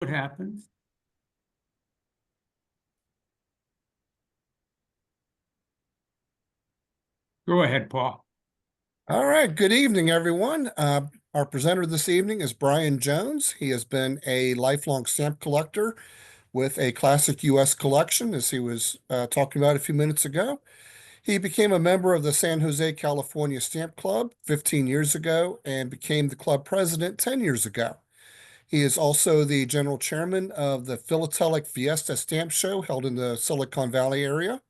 what happens. Go ahead, Paul. All right, good evening, everyone. Our presenter this evening is Brian Jones. He has been a lifelong stamp collector with a classic U.S. collection, as he was talking about a few minutes ago. He became a member of the San Jose, California Stamp Club 15 years ago and became the club president 10 years ago. He is also the general chairman of the Philatelic Fiesta Stamp Show held in the Silicon Valley area.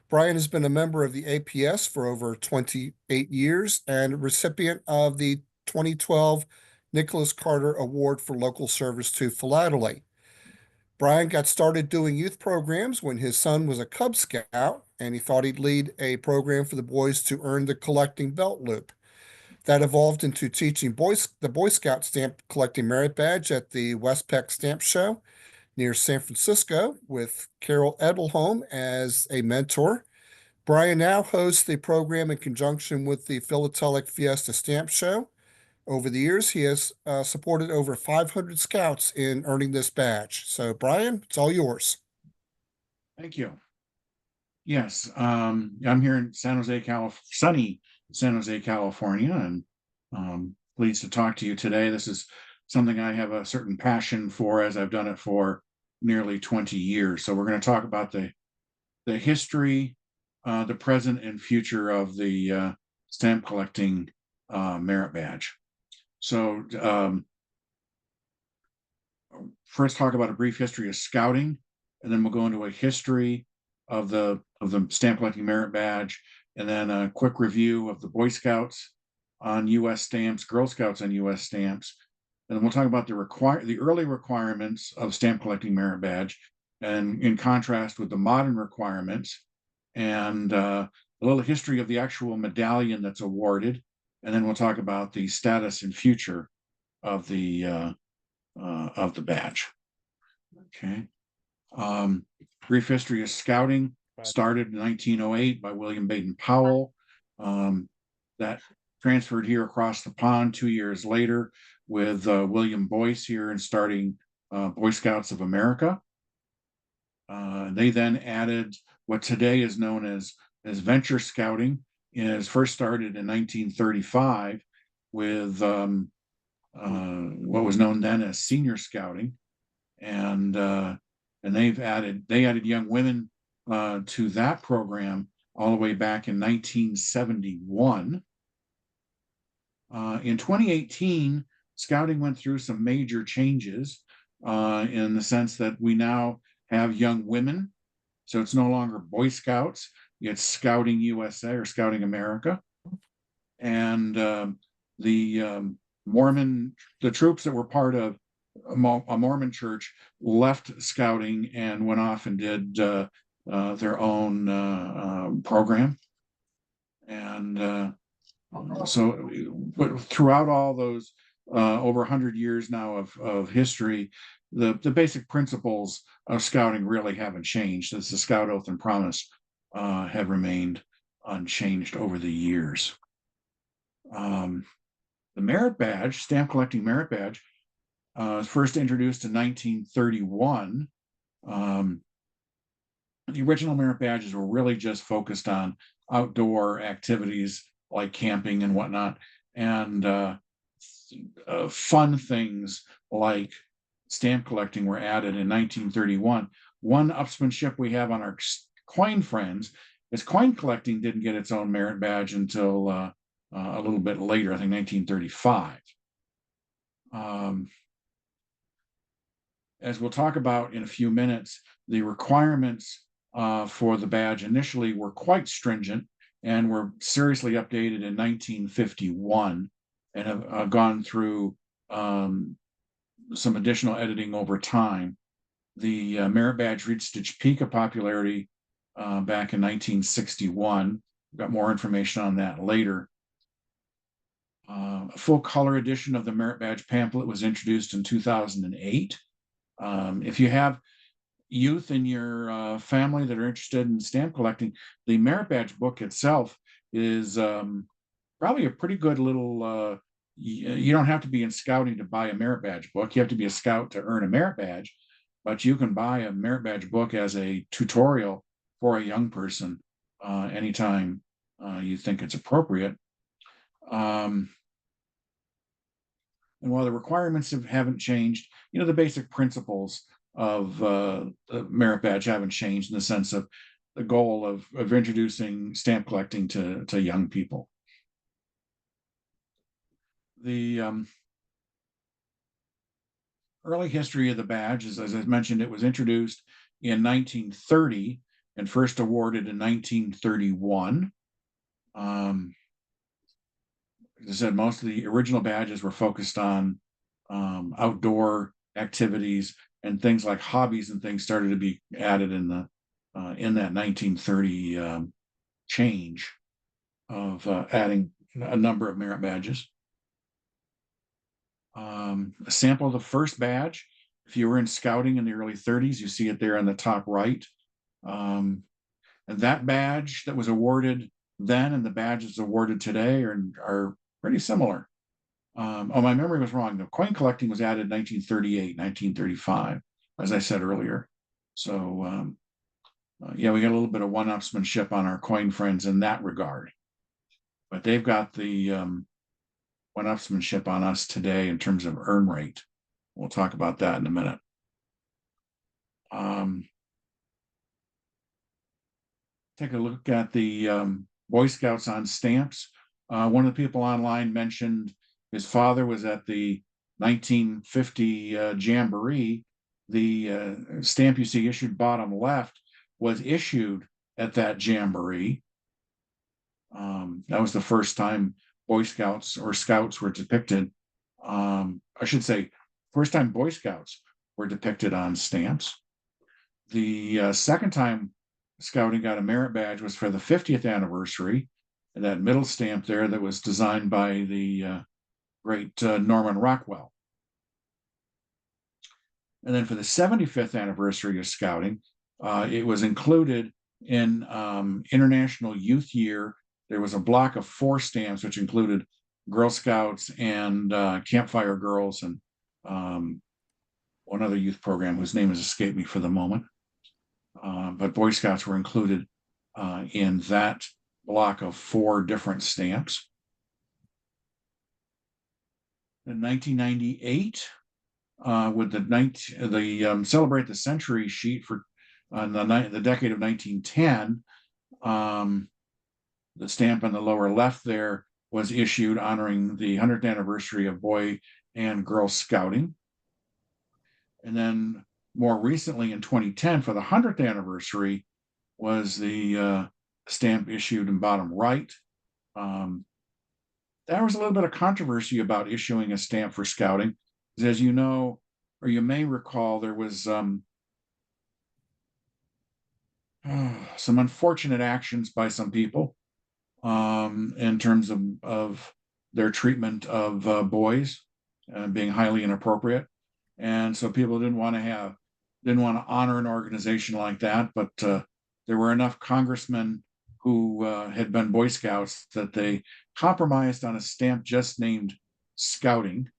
Brian has been a member of the APS for over 28 years and recipient of the 2012 Nicholas Carter Award for Local Service to Philately. Brian got started doing youth programs when his son was a Cub Scout, and he thought he'd lead a program for the boys to earn the collecting belt loop. That evolved into teaching the Boy Scout stamp collecting merit badge at the Westpec Stamp Show near San Francisco with Carol Edelholm as a mentor. Brian now hosts the program in conjunction with the Philatelic Fiesta Stamp Show. Over the years, he has supported over 500 scouts in earning this badge. So, Brian, it's all yours. Thank you. Yes, I'm here in sunny San Jose, California, and pleased to talk to you today. This is something I have a certain passion for, as I've done it for nearly 20 years. So we're going to talk about the history, the present, and future of the stamp collecting merit badge. So first talk about a brief history of scouting, and then we'll go into a history of the stamp collecting merit badge, and then a quick review of the Boy Scouts on U.S. stamps, Girl Scouts on U.S. stamps, and then we'll talk about the early requirements of stamp collecting merit badge, and in contrast with the modern requirements, and a little history of the actual medallion that's awarded, and then we'll talk about the status and future of the badge. Okay. Brief history of scouting started in 1908 by William Baden Powell. That transferred here across the pond 2 years later with William Boyce here and starting Boy Scouts of America. They then added what today is known as venture scouting. It first started in 1935 with what was known then as senior scouting, and they added young women to that program all the way back in 1971. In 2018, scouting went through some major changes in the sense that we now have young women. So it's no longer Boy Scouts, it's Scouting USA or Scouting America. And the troops that were part of a Mormon church left scouting and went off and did their own program. And but throughout all those over 100 years now of history, the basic principles of scouting really haven't changed, as the Scout Oath and Promise have remained unchanged over the years. The merit badge, stamp collecting merit badge, was first introduced in 1931. The original merit badges were really just focused on outdoor activities like camping and whatnot, and fun things like stamp collecting were added in 1931. One upsmanship we have on our coin friends is coin collecting didn't get its own merit badge until a little bit later, I think 1935. As we'll talk about in a few minutes, the requirements for the badge initially were quite stringent and were seriously updated in 1951 and have gone through some additional editing over time. The merit badge reached its peak of popularity back in 1961. We've got more information on that later. A full color edition of the merit badge pamphlet was introduced in 2008. If you have youth in your family that are interested in stamp collecting, the merit badge book itself is probably a pretty good little you don't have to be in scouting to buy a merit badge book. You have to be a scout to earn a merit badge, but you can buy a merit badge book as a tutorial for a young person anytime you think it's appropriate. And while the requirements haven't changed, the basic principles of the merit badge haven't changed in the sense of the goal of introducing stamp collecting to young people. The early history of the badge is, as I mentioned, it was introduced in 1930 and first awarded in 1931. As I said, most of the original badges were focused on outdoor activities, and things like hobbies and things started to be added in that 1930 change of adding a number of merit badges. A sample of the first badge, if you were in scouting in the early 30s, you see it there on the top right. And that badge that was awarded then and the badges awarded today are pretty similar. Oh, my memory was wrong. The coin collecting was added in 1938, 1935, as I said earlier. So, yeah, we got a little bit of one-upsmanship on our coin friends in that regard. But they've got the one-upsmanship on us today in terms of earn rate. We'll talk about that in a minute. Take a look at the Boy Scouts on stamps. One of the people online mentioned his father was at the 1950 Jamboree. The stamp you see issued bottom left was issued at that Jamboree. That was the first time Boy Scouts or Scouts were depicted. I should say, first time Boy Scouts were depicted on stamps. The second time Scouting got a merit badge was for the 50th anniversary. And that middle stamp there that was designed by the great Norman Rockwell. And then for the 75th anniversary of Scouting, it was included in International Youth Year. There was a block of 4 stamps, which included Girl Scouts and Campfire Girls and one other youth program whose name has escaped me for the moment. But Boy Scouts were included in that block of 4 different stamps. In 1998, with the Celebrate the Century sheet for the decade of 1910, the stamp on the lower left there was issued honoring the 100th anniversary of Boy and Girl Scouting. And then more recently in 2010, for the 100th anniversary, was the stamp issued in bottom right. There was a little bit of controversy about issuing a stamp for Scouting, because as you know, or you may recall, there was some unfortunate actions by some people in terms of their treatment of boys being highly inappropriate. And so people didn't want to honor an organization like that, but there were enough congressmen who had been Boy Scouts that they compromised on a stamp just named Scouting,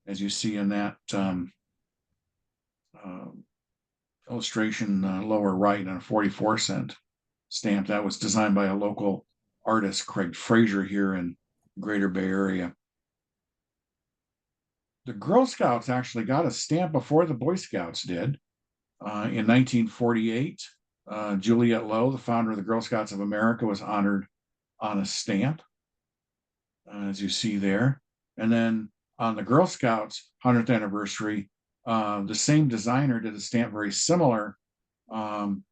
as you see in that illustration lower right on a 44-cent stamp that was designed by a local artist, Craig Frazier, here in Greater Bay Area. The Girl Scouts actually got a stamp before the Boy Scouts did. In 1948, Juliette Lowe, the founder of the Girl Scouts of America, was honored on a stamp, as you see there. And then on the Girl Scouts 100th anniversary, the same designer did a stamp very similar to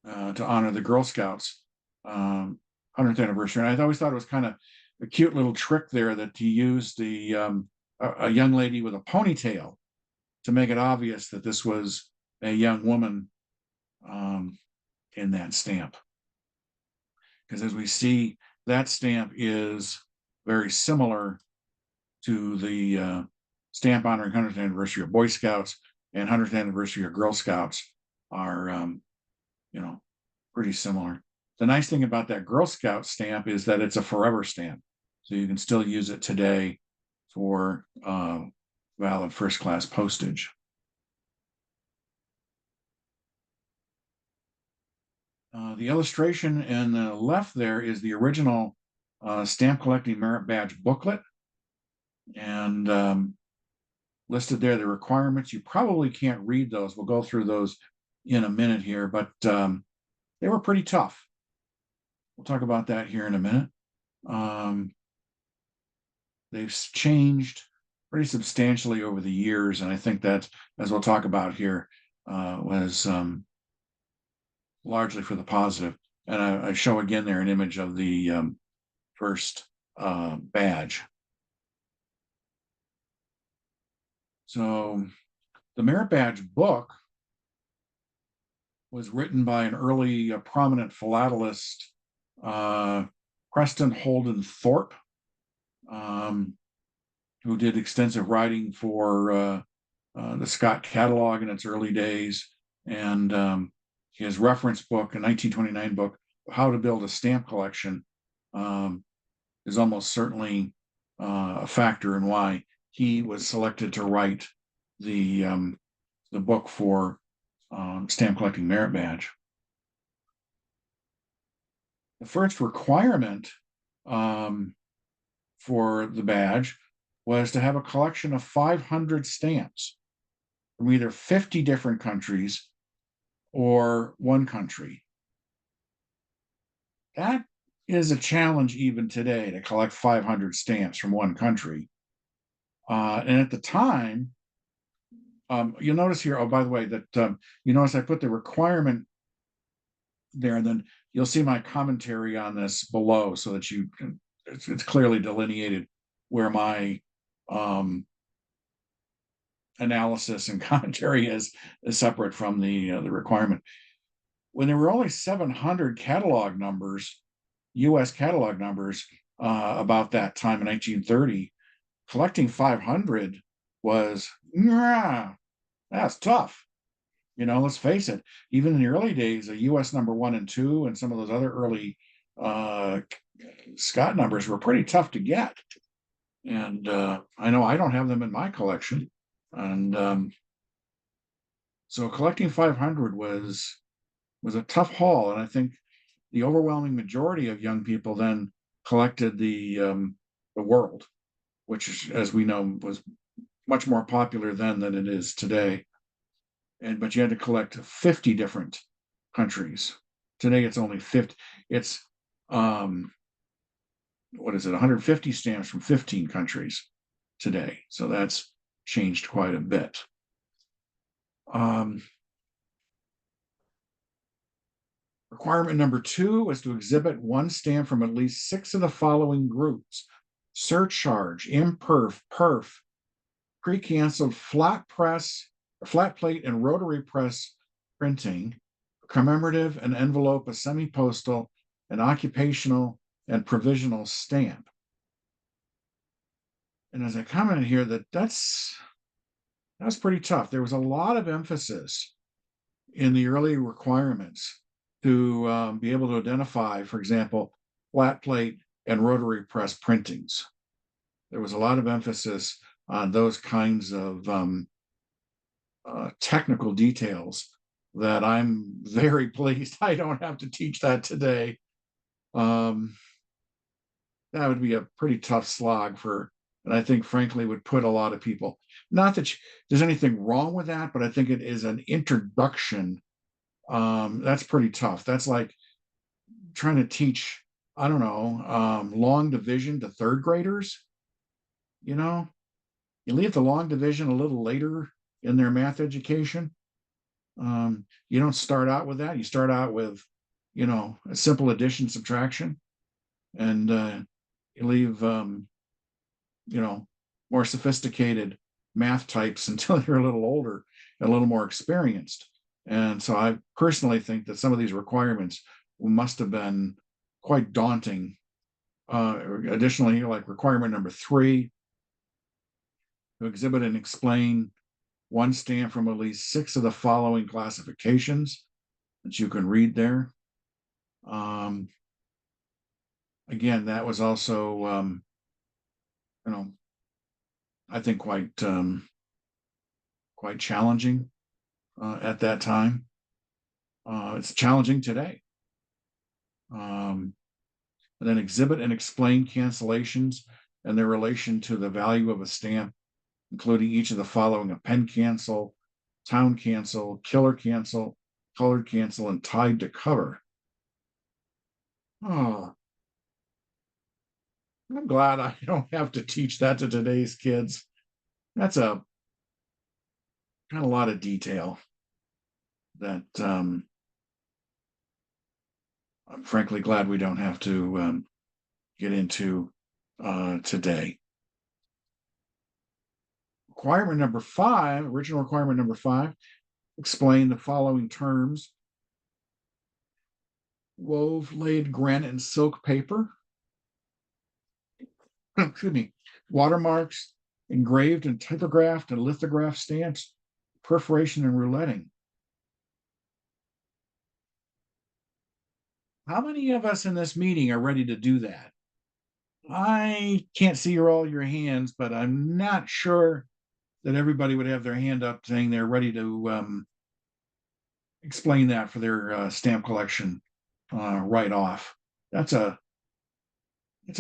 honor the Girl Scouts 100th anniversary. And I always thought it was kind of a cute little trick there that he used a young lady with a ponytail to make it obvious that this was a young woman in that stamp. Because as we see, that stamp is very similar to the stamp honoring 100th anniversary of Boy Scouts and 100th anniversary of Girl Scouts are, pretty similar. The nice thing about that Girl Scout stamp is that it's a forever stamp. So you can still use it today for valid first-class postage. The illustration in the left there is the original stamp collecting merit badge booklet, and listed there the requirements. You probably can't read those. We'll go through those in a minute here, but they were pretty tough. We'll talk about that here in a minute. They've changed pretty substantially over the years, and I think that, as we'll talk about here, was largely for the positive. And I show again there an image of the first badge. So the merit badge book was written by an early prominent philatelist, Preston Holden Thorpe, who did extensive writing for the Scott catalog in its early days. And his reference book, a 1929 book, How to Build a Stamp Collection, is almost certainly a factor in why he was selected to write the book for stamp collecting merit badge. The first requirement for the badge was to have a collection of 500 stamps from either 50 different countries or one country. That is a challenge even today, to collect 500 stamps from one country. And at the time, you'll notice here, oh, by the way, that you notice I put the requirement there, and then you'll see my commentary on this below, so that you can, it's clearly delineated where my analysis and commentary is separate from the requirement. When there were only 700 catalog numbers, U.S. catalog numbers, about that time in 1930, collecting 500 was, that's tough. You know, let's face it, even in the early days, a US number 1 and 2 and some of those other early Scott numbers were pretty tough to get. And I know I don't have them in my collection. And so collecting 500 was a tough haul. And I think the overwhelming majority of young people then collected the world, which, as we know, was much more popular then than it is today. But you had to collect 50 different countries. Today it's only 50. It's what is it, 150 stamps from 15 countries today. So that's changed quite a bit. Requirement number 2 was to exhibit one stamp from at least 6 of the following groups: surcharge, imperf, perf, pre-canceled, flat plate and rotary press printing, commemorative, an envelope, a semi-postal, an occupational, and provisional stamp. And as I commented here, that's pretty tough. There was a lot of emphasis in the early requirements to be able to identify, for example, flat plate and rotary press printings. There was a lot of emphasis on those kinds of technical details that I'm very pleased I don't have to teach that today. That would be a pretty tough slog and I think, frankly, would put a lot of people, not that there's anything wrong with that, but I think it is an introduction. That's pretty tough. That's like trying to teach, I don't know, long division to third graders. You know, you leave the long division a little later in their math education. You don't start out with that. You start out with, a simple addition, subtraction, and you leave, more sophisticated math types until you're a little older and a little more experienced. And so I personally think that some of these requirements must have been quite daunting. Additionally, like requirement number 3, to exhibit and explain one stamp from at least 6 of the following classifications that you can read there. Again, that was also I think quite challenging at that time. It's challenging today. And then exhibit and explain cancellations and their relation to the value of a stamp, including each of the following: a pen cancel, town cancel, killer cancel, colored cancel, and tied to cover. Oh, I'm glad I don't have to teach that to today's kids. That's a kind of a lot of detail that I'm frankly glad we don't have to get into today. Requirement number 5, original requirement number 5, explain the following terms: wove, laid, granite, and silk paper. Excuse me. Watermarks, engraved and typographed and lithographed stamps, perforation and rouletting. How many of us in this meeting are ready to do that? I can't see all your hands, but I'm not sure that everybody would have their hand up saying they're ready to explain that for their stamp collection right off. It's a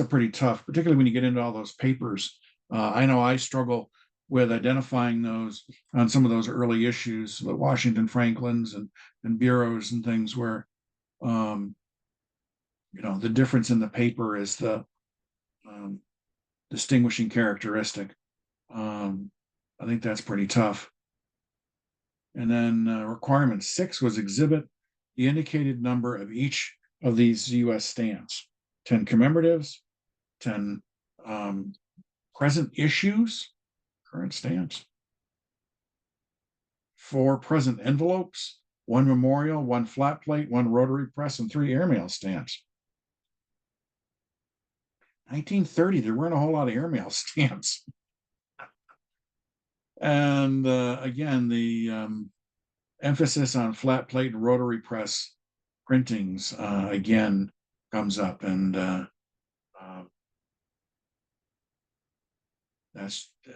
pretty tough, particularly when you get into all those papers. I know I struggle with identifying those on some of those early issues, the Washington Franklins and bureaus and things where, the difference in the paper is the distinguishing characteristic. I think that's pretty tough. And then requirement 6 was exhibit the indicated number of each of these U.S. stamps: 10 commemoratives, 10 present issues, current stamps, 4 present envelopes, 1 memorial, 1 flat plate, 1 rotary press, and 3 airmail stamps. 1930, there weren't a whole lot of airmail stamps. And again, the emphasis on flat plate and rotary press printings again comes up, and that's a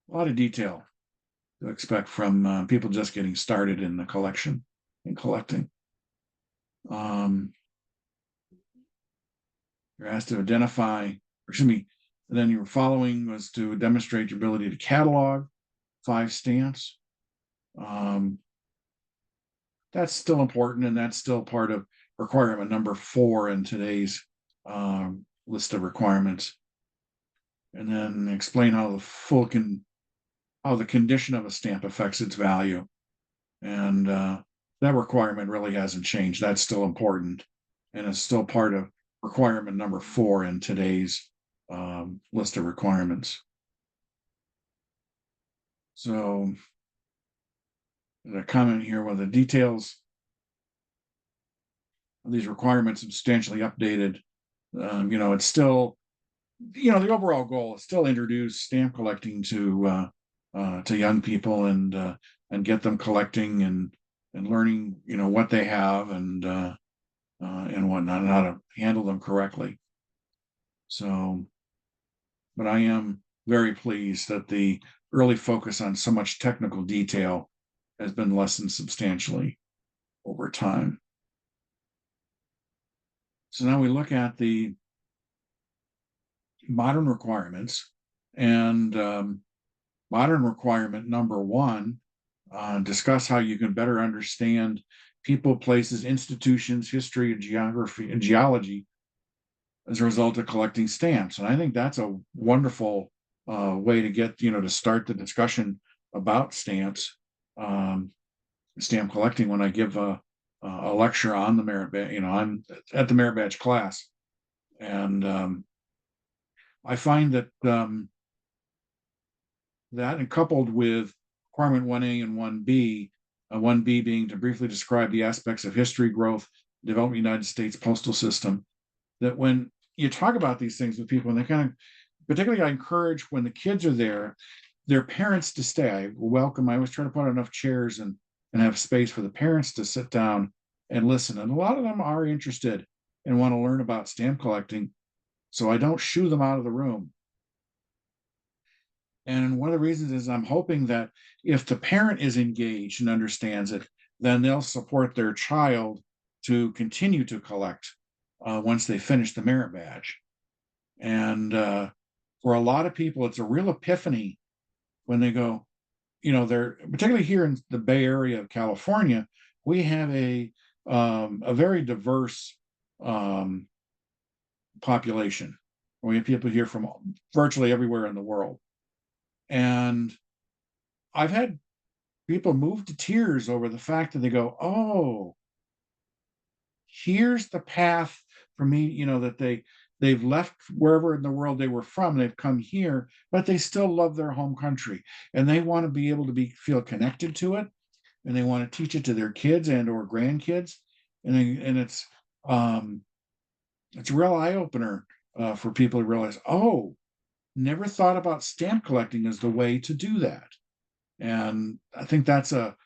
lot of detail to expect from people just getting started in the collection and collecting. You're asked to identify, and then your following was to demonstrate your ability to catalog 5 stamps. That's still important, and that's still part of requirement number 4 in today's list of requirements. And then explain how the condition of a stamp affects its value. And that requirement really hasn't changed. That's still important, and it's still part of requirement number 4 in today's list of requirements. So the comment here: with the details of these requirements substantially updated, it's still, the overall goal is still introduce stamp collecting to young people and get them collecting and learning, what they have and whatnot, and how to handle them correctly. So, but I am very pleased that the early focus on so much technical detail has been lessened substantially over time. So now we look at the modern requirements, and modern requirement number 1, discuss how you can better understand people, places, institutions, history, and geography and geology as a result of collecting stamps. And I think that's a wonderful way to get, to start the discussion about stamps, stamp collecting, when I give a lecture on the merit badge. I'm at the merit badge class, and I find that that, and coupled with requirement 1A and 1B, 1B being to briefly describe the aspects of history, growth, development of the United States postal system, that when you talk about these things with people, and they kind of, particularly I encourage when the kids are there, their parents to stay. I always try to put enough chairs and have space for the parents to sit down and listen. And a lot of them are interested and want to learn about stamp collecting. So I don't shoo them out of the room. And one of the reasons is I'm hoping that if the parent is engaged and understands it, then they'll support their child to continue to collect once they finish the merit badge. And for a lot of people, it's a real epiphany when they go, they're particularly here in the Bay Area of California, we have a very diverse population. We have people here from virtually everywhere in the world. And I've had people move to tears over the fact that they go, oh, here's the path for me, that they've left wherever in the world they were from, they've come here, but they still love their home country and they want to be able to feel connected to it, and they want to teach it to their kids and or grandkids. And it's a real eye-opener for people to realize, oh, never thought about stamp collecting as the way to do that. And I think that's a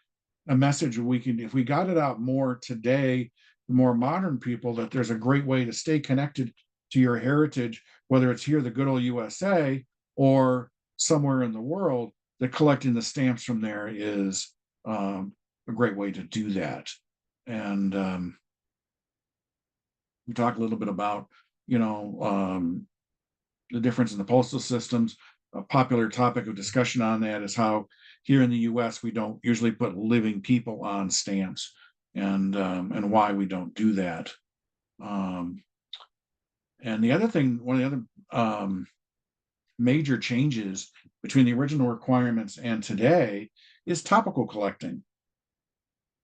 message we can, if we got it out more today, the more modern people, that there's a great way to stay connected to your heritage, whether it's here, the good old USA, or somewhere in the world, that collecting the stamps from there is a great way to do that. And we talked a little bit about, the difference in the postal systems. A popular topic of discussion on that is how here in the US, we don't usually put living people on stamps, and why we don't do that. And the other thing, one of the other major changes between the original requirements and today is topical collecting.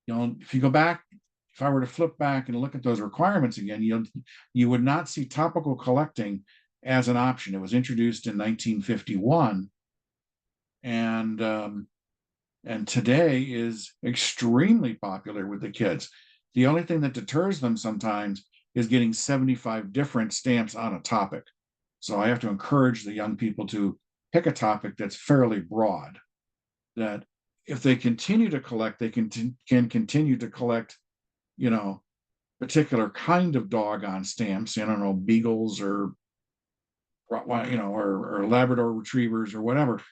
If you go back, if I were to flip back and look at those requirements again, you would not see topical collecting as an option. It was introduced in 1951, and today is extremely popular with the kids. The only thing that deters them sometimes is getting 75 different stamps on a topic. So I have to encourage the young people to pick a topic that's fairly broad, that if they continue to collect, they can continue to collect, particular kind of dog on stamps, beagles or Labrador retrievers or whatever,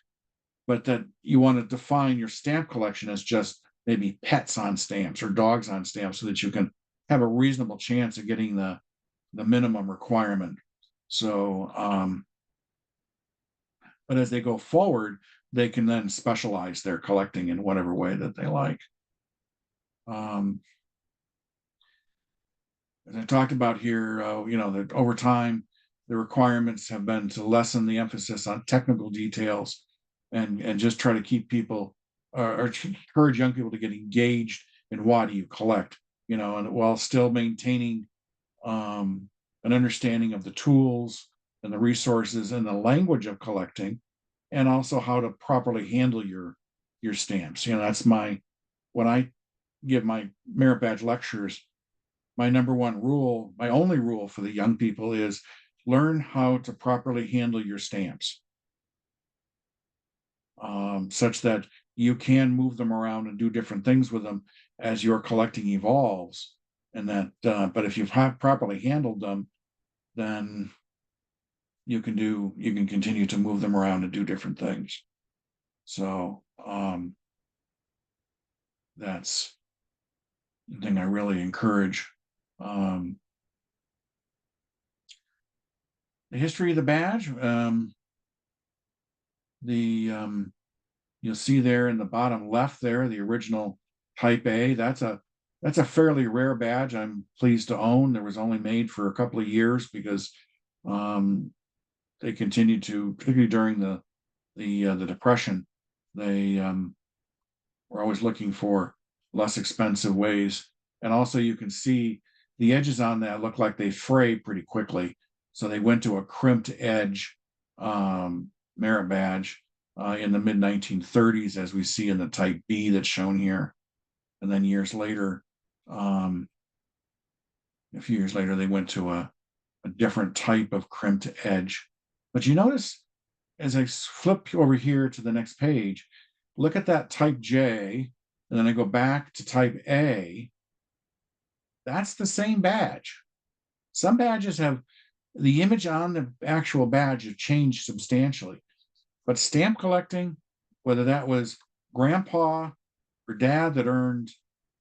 but that you want to define your stamp collection as just maybe pets on stamps or dogs on stamps, so that you can have a reasonable chance of getting the minimum requirement. So, but as they go forward, they can then specialize their collecting in whatever way that they like. As I talked about here, that over time, the requirements have been to lessen the emphasis on technical details, and just try to keep people, or encourage young people to get engaged in why do you collect, and while still maintaining an understanding of the tools and the resources and the language of collecting, and also how to properly handle your stamps. That's when I give my merit badge lectures, my number one rule, my only rule for the young people is learn how to properly handle your stamps, such that you can move them around and do different things with them as your collecting evolves. And that, but if you've properly handled them, then you can continue to move them around and do different things. So that's the thing I really encourage. The history of the badge, you'll see there in the bottom left there, the original Type A. That's a fairly rare badge I'm pleased to own. There was only made for a couple of years because they continued to, particularly during the Depression, they were always looking for less expensive ways. And also you can see the edges on that look like they fray pretty quickly. So they went to a crimped edge merit badge in the mid 1930s, as we see in the Type B that's shown here. And then years later, a few years later, they went to a different type of crimped edge. But you notice, as I flip over here to the next page, look at that Type J, and then I go back to Type A. That's the same badge. Some badges have the image on the actual badge have changed substantially. But stamp collecting, whether that was grandpa or dad that earned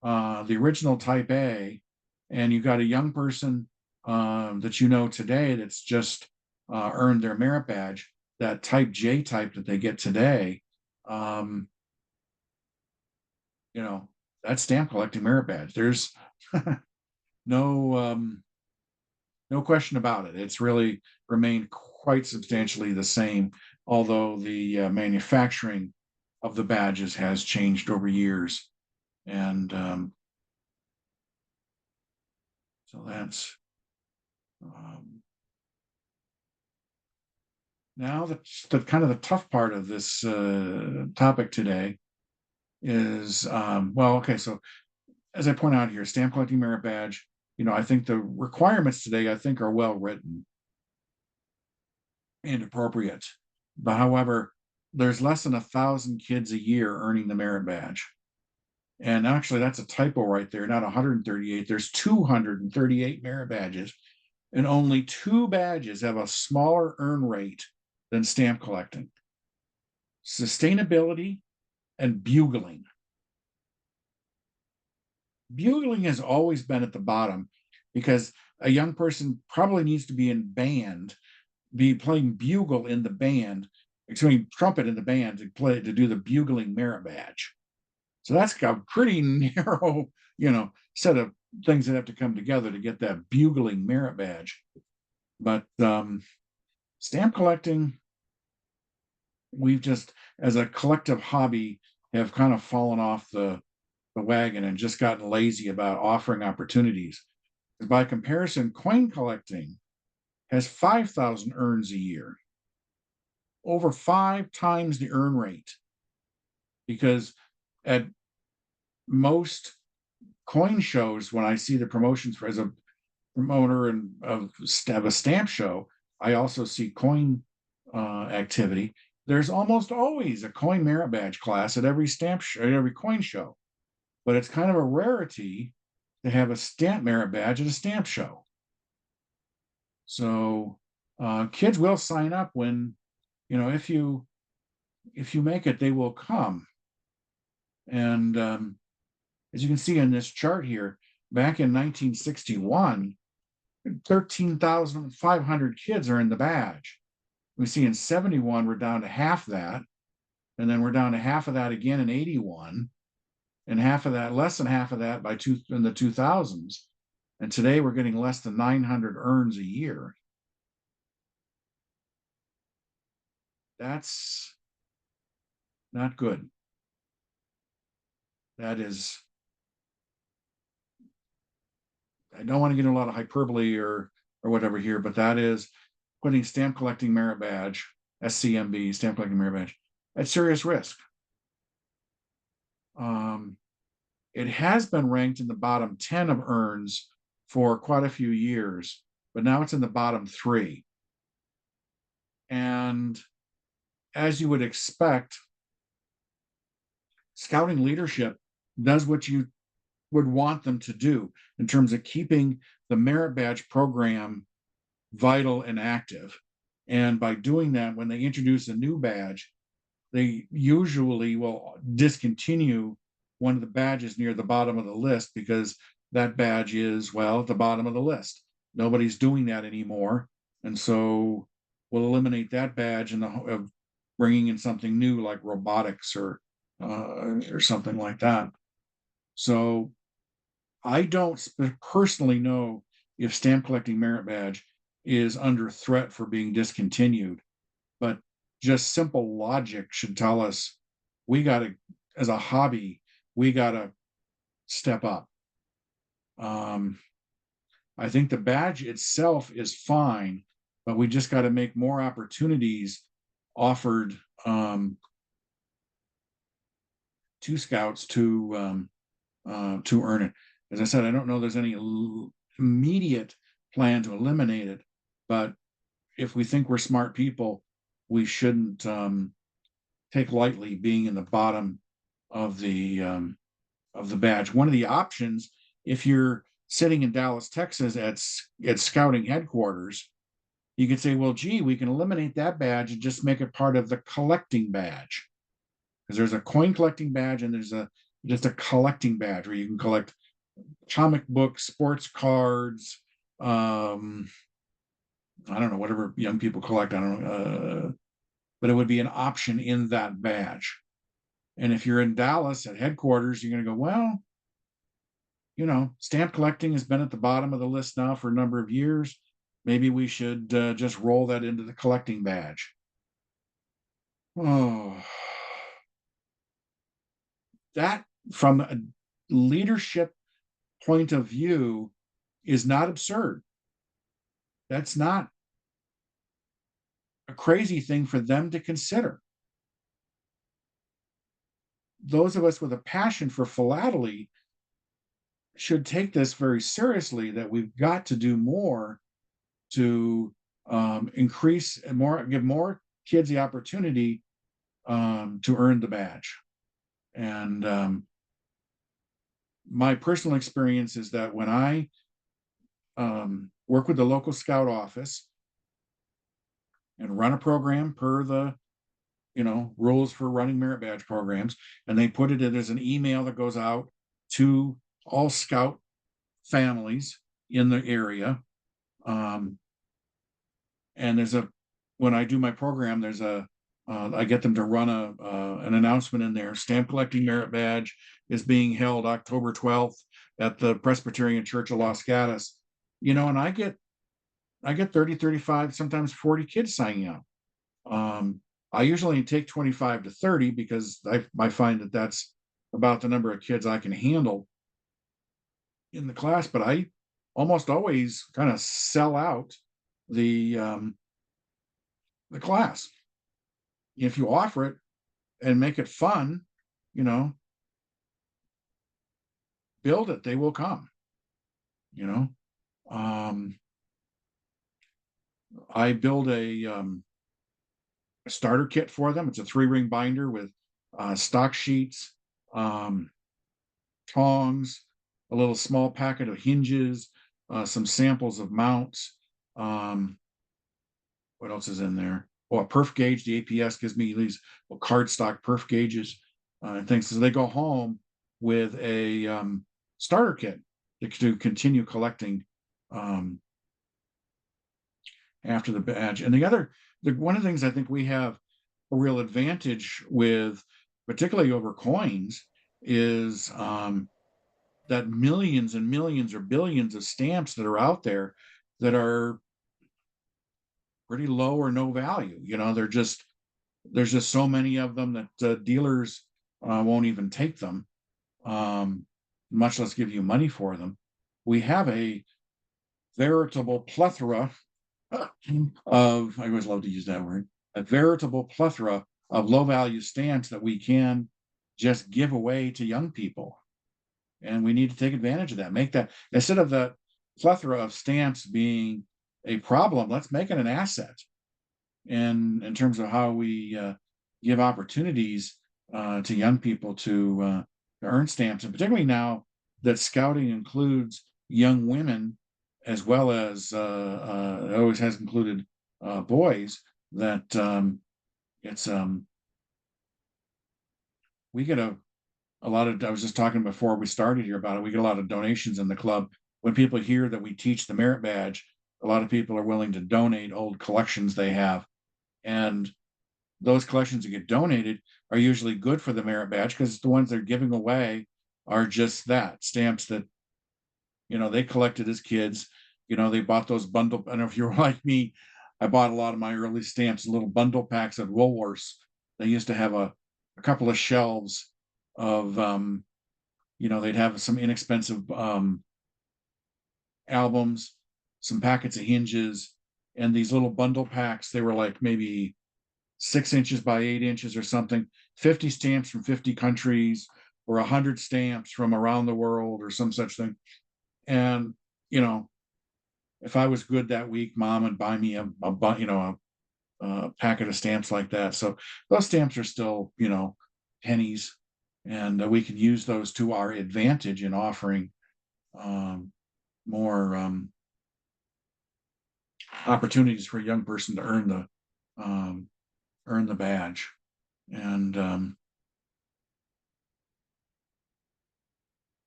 the original type A, and you got a young person that you know today that's just earned their merit badge, that type J type that they get today, um, you know, that's stamp collecting merit badge. There's no no question about it. It's really remained quite substantially the same, although the manufacturing of the badges has changed over years. And so that's now the kind of the tough part of this topic today is well, okay, so as I point out here, stamp collecting merit badge, I think the requirements today, I think, are well written and appropriate. But however, there's less than 1,000 kids a year earning the merit badge. And actually, that's a typo right there, not 138. There's 238 merit badges, and only 2 badges have a smaller earn rate than stamp collecting: sustainability and bugling. Bugling has always been at the bottom because a young person probably needs to be in band, be playing bugle in the band, trumpet in the band to do the bugling merit badge. So that's a pretty narrow, set of things that have to come together to get that bugling merit badge. But stamp collecting, we've just, as a collective hobby, have kind of fallen off the wagon and just gotten lazy about offering opportunities. By comparison, coin collecting has 5,000 earns a year, over 5 times the earn rate. Because at most coin shows, when I see the promotions as a promoter and of a stamp show, I also see coin activity. There's almost always a coin merit badge class at every stamp show, at every coin show. But it's kind of a rarity to have a stamp merit badge at a stamp show. So kids will sign up when, if you make it, they will come. And as you can see in this chart here, back in 1961, 13,500 kids are in the badge. We see in 71, we're down to half that. And then we're down to half of that again in 81. And half of that, less than half of that in the 2000s. And today we're getting less than 900 earns a year. That's not good. That is, I don't want to get into a lot of hyperbole or whatever here, but that is putting stamp collecting merit badge, SCMB, stamp collecting merit badge, at serious risk. It has been ranked in the bottom 10 of earns for quite a few years, but now it's in the bottom 3. And as you would expect, scouting leadership does what you would want them to do in terms of keeping the merit badge program vital and active. And by doing that, when they introduce a new badge, they usually will discontinue one of the badges near the bottom of the list because that badge is, well, at the bottom of the list. Nobody's doing that anymore. And so we'll eliminate that badge in the of bringing in something new like robotics or something like that. So I don't personally know if stamp collecting merit badge is under threat for being discontinued, but just simple logic should tell us we got to, as a hobby, we got to step up. I think the badge itself is fine, but we just got to make more opportunities offered to scouts to earn it. As I said, I don't know there's any immediate plan to eliminate it, but if we think we're smart people, we shouldn't take lightly being in the bottom of the badge. One of the options, if you're sitting in Dallas, Texas, at scouting headquarters, You could say, well, gee, we can eliminate that badge and just make it part of the collecting badge. Because there's a coin collecting badge and there's just a collecting badge where you can collect comic books, sports cards, I don't know, whatever young people collect, I don't know, but it would be an option in that badge. And if you're in Dallas at headquarters, you're going to go, well, stamp collecting has been at the bottom of the list now for a number of years. Maybe we should just roll that into the collecting badge. Oh, that from a leadership point of view is not absurd. That's not a crazy thing for them to consider. Those of us with a passion for philately should take this very seriously, that we've got to do more to increase and give more kids the opportunity to earn the badge. And my personal experience is that when I work with the local scout office and run a program per the rules for running merit badge programs, and they put it in as an email that goes out to all scout families in the area. And when I do my program, I get them to run an announcement in there. Stamp collecting merit badge is being held October 12th at the Presbyterian Church of Los Gatos. And I get 30, 35, sometimes 40 kids signing up. I usually take 25 to 30 because I find that that's about the number of kids I can handle in the class, but I almost always kind of sell out the class. If you offer it and make it fun, build it, they will come. I build a starter kit for them. It's a 3-ring binder with stock sheets, tongs, a little small packet of hinges, some samples of mounts. What else is in there? Oh, a perf gauge. The APS gives me these cardstock perf gauges and things. So they go home with a starter kit to continue collecting after the badge. And one of the things I think we have a real advantage with, particularly over coins, is that millions and millions or billions of stamps that are out there that are pretty low or no value. There's just so many of them that dealers won't even take them, much less give you money for them. We have a veritable plethora of, I always love to use that word, a veritable plethora of low value stamps that we can just give away to young people. And we need to take advantage of that. Make that, instead of the plethora of stamps being a problem, let's make it an asset. And in terms of how we give opportunities to young people to earn stamps, and particularly now that scouting includes young women as well as it always has included boys, that it's we get a lot of, I was just talking before we started here about it, we get a lot of donations in the club. When people hear that we teach the merit badge, a lot of people are willing to donate old collections they have. And those collections that get donated are usually good for the merit badge, because the ones they're giving away are just that, stamps that they collected as kids. They bought those bundle. I don't know if you're like me, I bought a lot of my early stamps in little bundle packs at Woolworths. They used to have a couple of shelves of they'd have some inexpensive albums, some packets of hinges, and these little bundle packs. They were like maybe 6 inches by 8 inches or something, 50 stamps from 50 countries, or 100 stamps from around the world, or some such thing. And if I was good that week, Mom would buy me a packet of stamps like that. So those stamps are still pennies, and we can use those to our advantage in offering more opportunities for a young person to earn the badge. And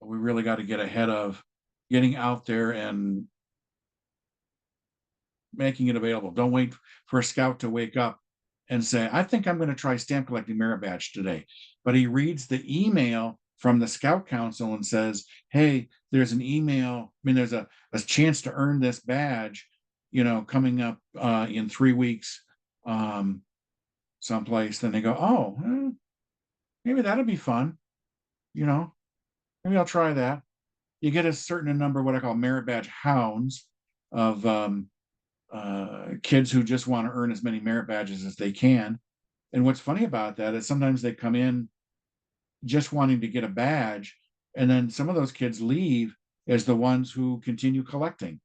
we really got to get ahead of getting out there and making it available. Don't wait for a scout to wake up and say, I think I'm going to try stamp collecting merit badge today. But he reads the email from the Scout Council and says, hey, there's an email. I mean, there's a chance to earn this badge, coming up in 3 weeks someplace. Then they go, oh, maybe that'll be fun. Maybe I'll try that. You get a certain number of what I call merit badge hounds of kids who just want to earn as many merit badges as they can. And what's funny about that is sometimes they come in just wanting to get a badge, and then some of those kids leave as the ones who continue collecting.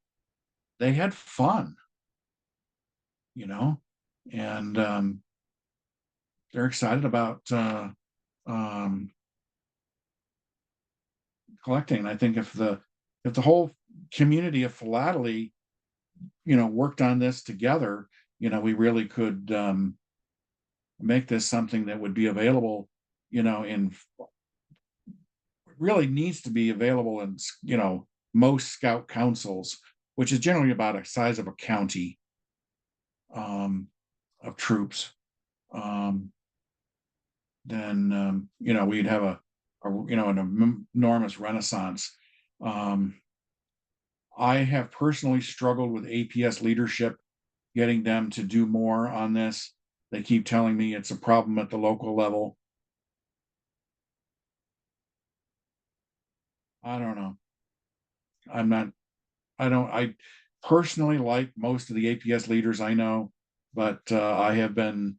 They had fun, and they're excited about collecting. And I think if the whole community of philately, worked on this together, we really could make this something that would be available, in really needs to be available in, most scout councils, which is generally about a size of a county of troops. Then we'd have an enormous renaissance. I have personally struggled with APS leadership, getting them to do more on this. They keep telling me it's a problem at the local level. I don't know. I personally like most of the APS leaders I know, but I have been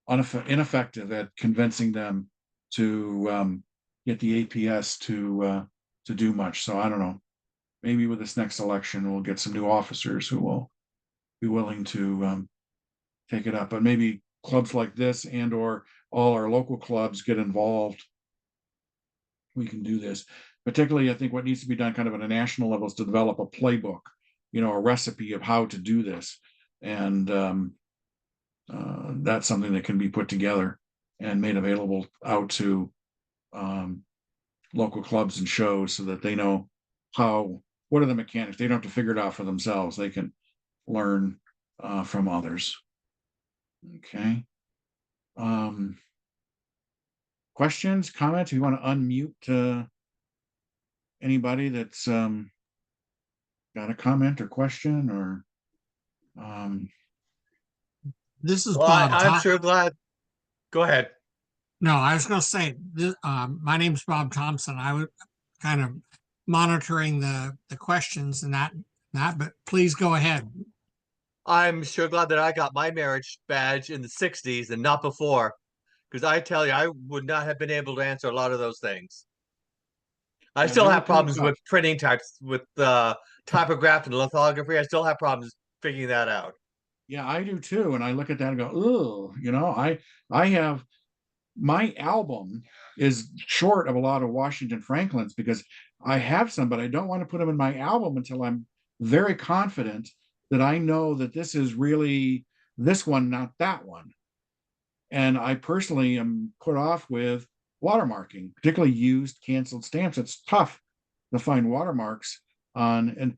ineffective at convincing them to get the APS to do much. So I don't know. Maybe with this next election, we'll get some new officers who will be willing to take it up. But maybe clubs like this or all our local clubs get involved. We can do this. Particularly, I think what needs to be done kind of at a national level is to develop a playbook, a recipe of how to do this. And that's something that can be put together and made available out to local clubs and shows so that they know what are the mechanics. They don't have to figure it out for themselves. They can learn from others. Okay. Questions, comments? If you want to unmute anybody that's got a comment or question or This is Well, Bob. I'm sure glad. Go ahead. No, I was going to say, my name's Bob Thompson. I was kind of monitoring the questions and that, but please go ahead. I'm sure glad that I got my marriage badge in the 60s and not before, because I tell you, I would not have been able to answer a lot of those things. I Yeah, still they have were pretty problems tough. with printing types, with typography and lithography. I still have problems figuring that out. Yeah, I do too. And I look at that and go, oh, I have my album is short of a lot of Washington Franklins because I have some, but I don't want to put them in my album until I'm very confident that I know that this is really this one, not that one. And I personally am put off with watermarking, particularly used canceled stamps. It's tough to find watermarks on. And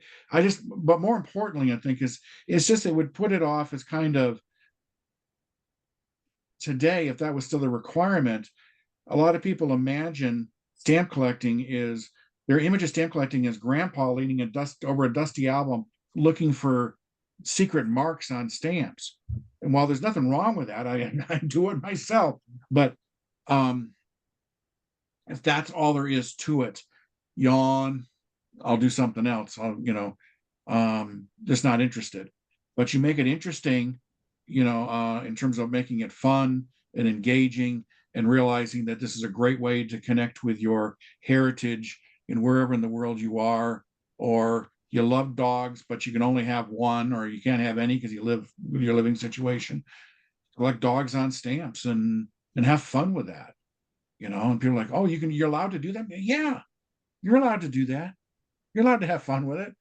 but more importantly, I think it's just it would put it off as kind of today, if that was still the requirement. A lot of people imagine stamp collecting is their image of stamp collecting is grandpa leaning over a dusty album looking for secret marks on stamps. And while there's nothing wrong with that, I do it myself. But if that's all there is to it, yawn, I'll do something else. Just not interested. But you make it interesting, in terms of making it fun and engaging and realizing that this is a great way to connect with your heritage in wherever in the world you are, or you love dogs, but you can only have one, or you can't have any because you live with your living situation. Collect dogs on stamps and have fun with that, and people are like, oh, you're allowed to do that. Yeah, you're allowed to do that. You're allowed to have fun with it.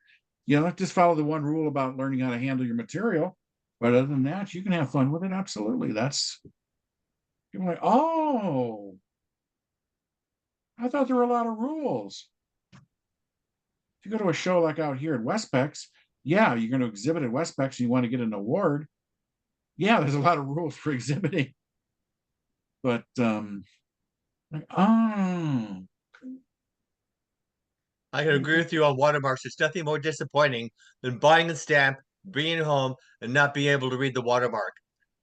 you know, just follow the one rule about learning how to handle your material. But other than that, you can have fun with it. Absolutely. That's people are like, oh, I thought there were a lot of rules. If you go to a show like out here at Westbex, yeah, you're going to exhibit at Westbex and you want to get an award. Yeah, there's a lot of rules for exhibiting. But like, oh, I can agree with you on watermarks. There's nothing more disappointing than buying a stamp, bringing it home, and not being able to read the watermark.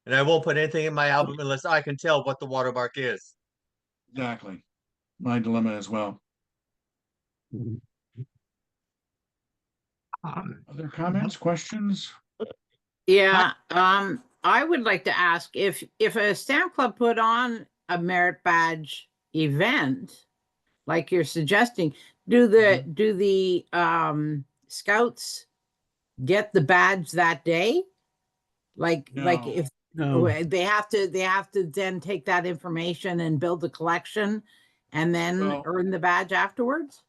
And I won't put anything in my album unless I can tell what the watermark is. exactly. My dilemma as well. Other comments, questions? Yeah, I would like to ask if a stamp club put on a merit badge event, like you're suggesting, do the scouts get the badge that day? Like No. if No. they have to then take that information and build the collection and then Well- earn the badge afterwards?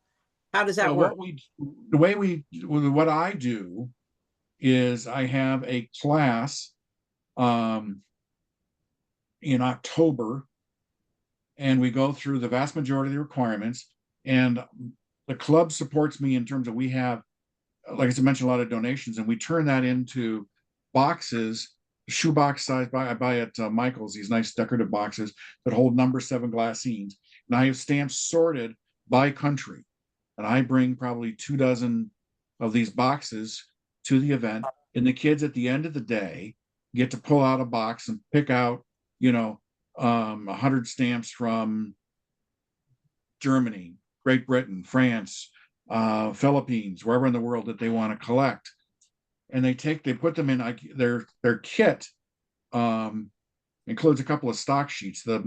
How does that So work? what I do is I have a class in October, and we go through the vast majority of the requirements, and the club supports me in terms of we have, like I mentioned, a lot of donations, and we turn that into boxes, shoebox size. I buy at Michael's these nice decorative boxes that hold number 7 glassines, and I have stamps sorted by country, and I bring probably 2 dozen of these boxes to the event, and the kids at the end of the day get to pull out a box and pick out, 100 stamps from Germany, Great Britain, France, Philippines, wherever in the world that they want to collect. And they put them in their kit, includes a couple of stock sheets, the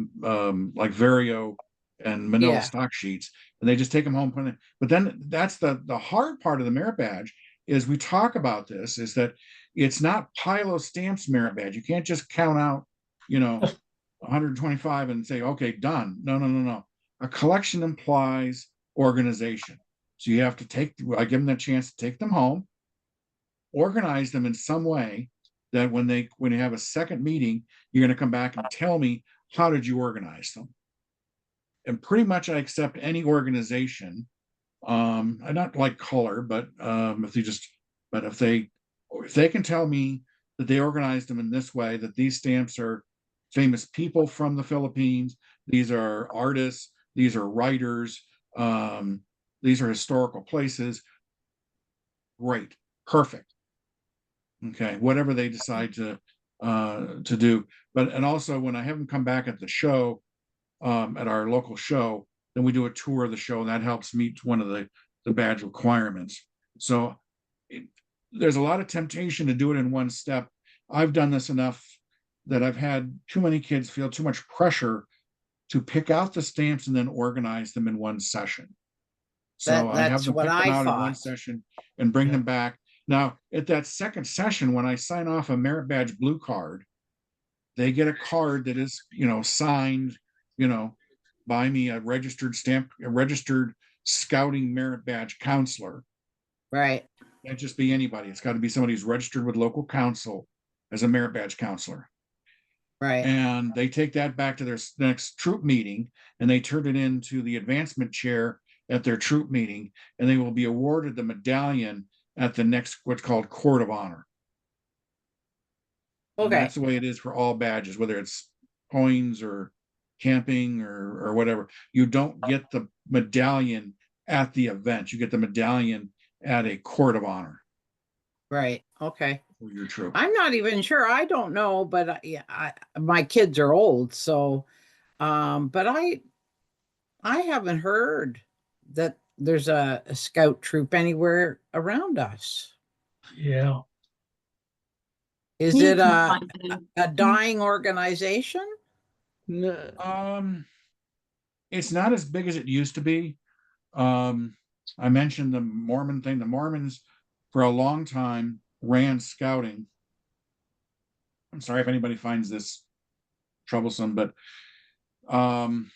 like Vario and Manila Yeah. stock sheets, and they just take them home. But then that's the hard part of the merit badge is we talk about this, is that it's not Pilo Stamps merit badge. You can't just count out, 125 and say, okay, done. No. A collection implies organization. So you have to I give them the chance to take them home, organize them in some way that when you have a second meeting, you're going to come back and tell me, how did you organize them? And pretty much I accept any organization. I don't like color, but if they can tell me that they organized them in this way, that these stamps are famous people from the Philippines, these are artists, these are writers, these are historical places, great, perfect. Okay, whatever they decide to do. And also when I have them come back at the show, at our local show, then we do a tour of the show, and that helps meet one of the badge requirements. So there's a lot of temptation to do it in one step. I've done this enough that I've had too many kids feel too much pressure to pick out the stamps and then organize them in one session. So I have That's them what pick them I out in one thought. session and bring them back. Now, at that second session, when I sign off a merit badge blue card, they get a card that is, signed, by me, a registered scouting merit badge counselor. Right. Can't just be anybody. It's got to be somebody who's registered with local council as a merit badge counselor. Right. And they take that back to their next troop meeting, and they turn it into the advancement chair at their troop meeting, and they will be awarded the medallion at the next what's called court of honor. And Okay. that's the way it is for all badges, whether it's coins or camping or whatever. You don't get the medallion at the event. You get the medallion at a court of honor Right. Okay. for your troop. I'm not even sure. I don't know, but my kids are old, so but I haven't heard that there's a scout troop anywhere around us. Yeah. Is it a dying organization? No. It's not as big as it used to be. I mentioned the Mormon thing. The Mormons for a long time ran scouting. I'm sorry if anybody finds this troublesome, but and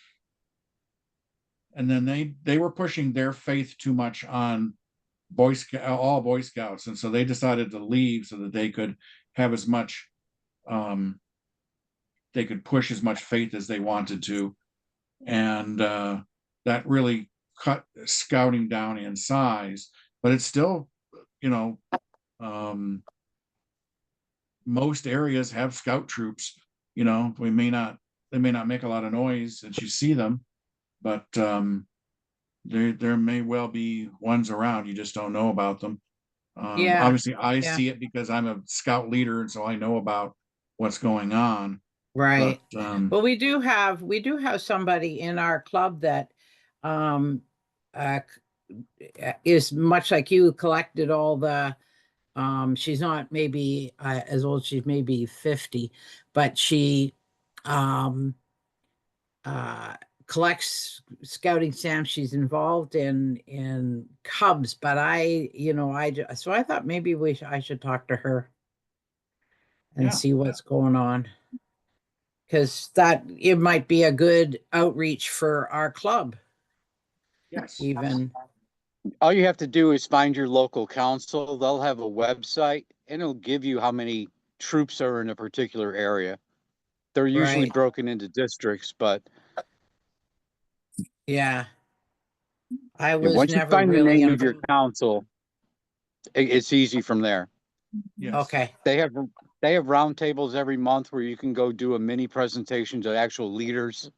then they were pushing their faith too much on all Boy Scouts, and so they decided to leave so that they could have as much, they could push as much faith as they wanted to, and that really cut scouting down in size. But it's still, you know, most areas have scout troops. You know, they may not make a lot of noise as you see them, but there may well be ones around. You just don't know about them. Yeah. Obviously, I Yeah. see it because I'm a scout leader, and so I know about what's going on. Right. But Well, we do have somebody in our club that um is much like you, collected all the she's not maybe as old, she's maybe 50, but she um uh collects scouting stamps. She's involved in Cubs, but so I thought maybe I should talk to her and Yeah. see what's going on, because that it might be a good outreach for our club yes, even. All you have to do is find your local council. They'll have a website and it'll give you how many troops are in a particular area. They're usually Right. broken into districts, but Yeah. I was once you never find the really name of your involved. council, it's easy from there. yes. Okay. They have roundtables every month where you can go do a mini presentation to actual leaders.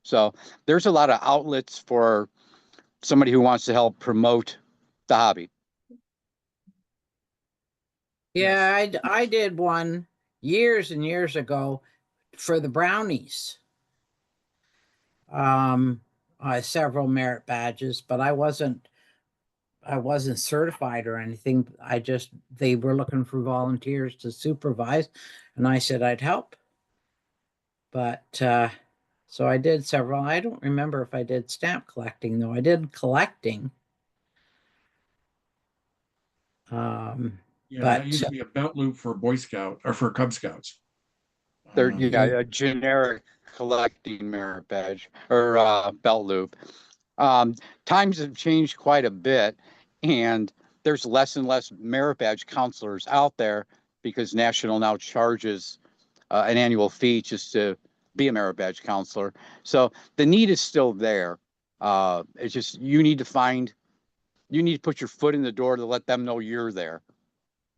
So there's a lot of outlets for somebody who wants to help promote the hobby. Yeah, I did one years and years ago for the brownies. Several merit badges, but I wasn't certified or anything. They were looking for volunteers to supervise, and I said I'd help. But so I did several. I don't remember if I did stamp collecting though. I did collecting. Yeah, that But used to be a belt loop for Boy Scout or for Cub Scouts. They're Um, a generic collecting merit badge or belt loop. Times have changed quite a bit, and there's less and less merit badge counselors out there because National now charges an annual fee just to be a merit badge counselor. So the need is still there. It's just you need to put your foot in the door to let them know you're there.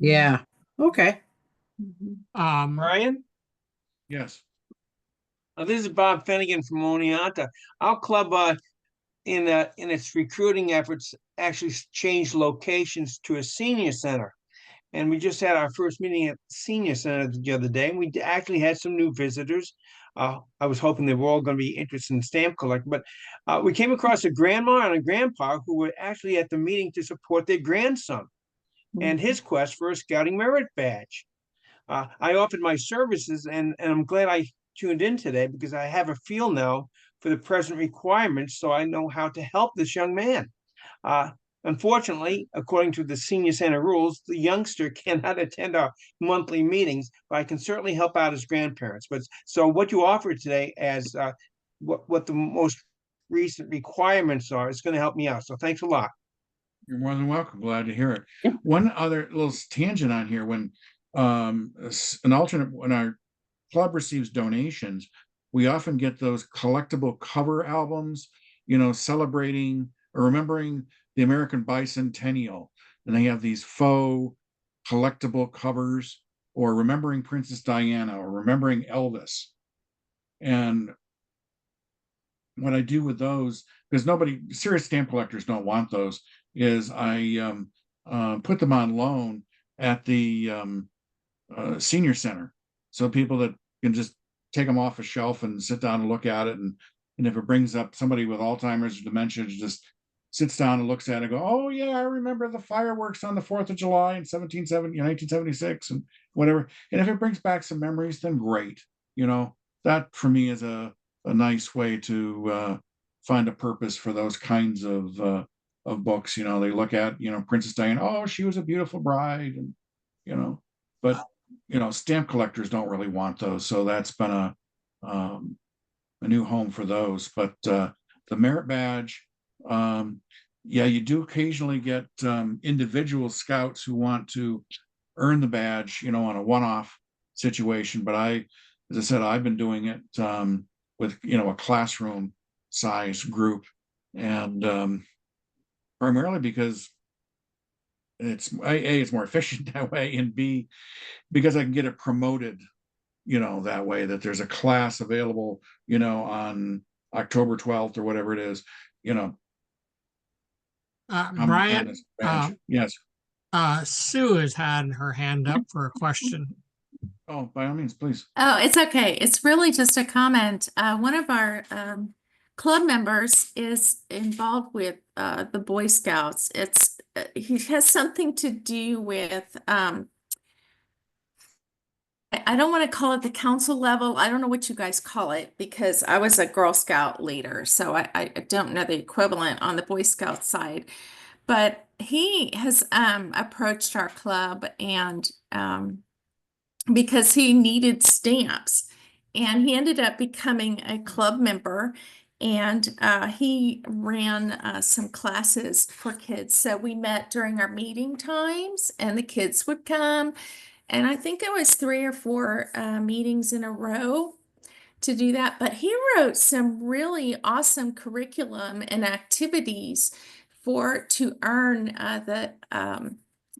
yeah, okay. Brian, yes. this is Bob Finnegan from Oneonta. Our club, in its recruiting efforts, actually changed locations to a senior center. And we just had our first meeting at the senior center the other day, and we actually had some new visitors. I was hoping they were all going to be interested in stamp collecting, but we came across a grandma and a grandpa who were actually at the meeting to support their grandson and his quest for a scouting merit badge. I offered my services, and I'm glad I tuned in today because I have a feel now for the present requirements, so I know how to help this young man. Uh, Unfortunately, according to the senior center rules, the youngster cannot attend our monthly meetings, but I can certainly help out his grandparents. But so what you offered today as what the most recent requirements are is going to help me out. So thanks a lot. You're more than welcome. Glad to hear it. One other little tangent on here: when when our club receives donations, we often get those collectible cover albums, celebrating or remembering the American Bicentennial, and they have these faux collectible covers, or remembering Princess Diana, or remembering Elvis. And what I do with those, because serious stamp collectors don't want those, is I put them on loan at the senior center, so people that can just take them off a shelf and sit down and look at it, and if it brings up somebody with Alzheimer's or dementia, just sits down and looks at it and go, oh yeah, I remember the fireworks on the 4th of July in 1976 and whatever. And if it brings back some memories, then great. That for me is a nice way to find a purpose for those kinds of books. They look at, Princess Diana, oh, she was a beautiful bride, and but stamp collectors don't really want those, so that's been a new home for those. But the merit badge, Yeah, you do occasionally get individual scouts who want to earn the badge, on a one-off situation. But as I said, I've been doing it with a classroom size group, and primarily because it's more efficient that way, and B, because I can get it promoted, that way, that there's a class available, on October 12th or whatever it is, I'm on Brian, this badge. Yes. Sue has had her hand up for a question. Oh, by all means, please. Oh, it's okay. It's really just a comment. One of our club members is involved with the Boy Scouts. He has something to do with I don't want to call it the council level. I don't know what you guys call it because I was a Girl Scout leader, so I don't know the equivalent on the Boy Scout side. But he has approached our club and because he needed stamps, and he ended up becoming a club member, and he ran some classes for kids. So we met during our meeting times, and the kids would come. And I think it was 3 or 4 meetings in a row to do that. But he wrote some really awesome curriculum and activities to earn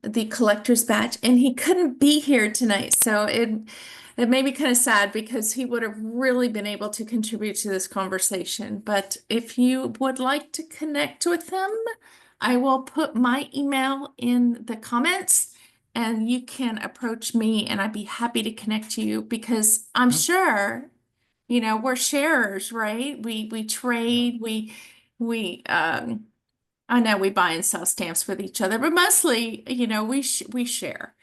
the collector's badge, and he couldn't be here tonight. So it made me kind of sad because he would have really been able to contribute to this conversation. But if you would like to connect with him, I will put my email in the comments and you can approach me and I'd be happy to connect you because I'm sure, we're sharers, right? We trade, we I know we buy and sell stamps with each other, but mostly, we share.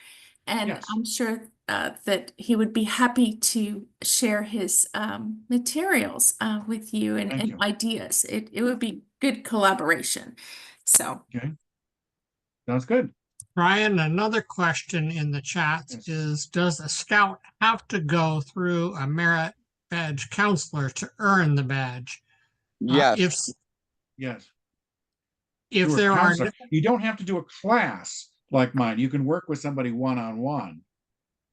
And Yes. I'm sure that he would be happy to share his materials with you Thank and you. ideas. It would be good collaboration. So, Okay. Sounds good. Brian, another question in the chat Yes. is, does a scout have to go through a merit badge counselor to earn the badge? Yes. Yes. If Do a there are, counselor. You don't have to do a class like mine. You can work with somebody one-on-one.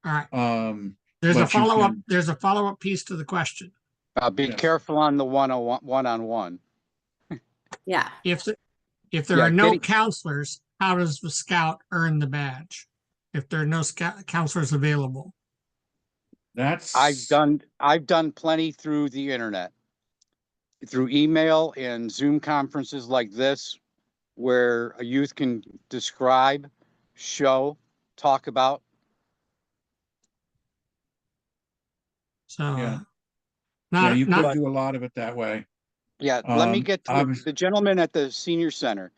all right, Um, there's a but you follow-up, can- there's a follow-up piece to the question. Be Yes. careful on the one-on-one. yeah. If there Yeah, are no getting- counselors, how does the scout earn the badge? If there are no counselors available? That's I've done plenty through the internet, through email and Zoom conferences like this, where a youth can describe, show, talk about. So, Yeah. not, you not, could do a lot of it that way. Yeah, let me get to obvious- the gentleman at the senior center.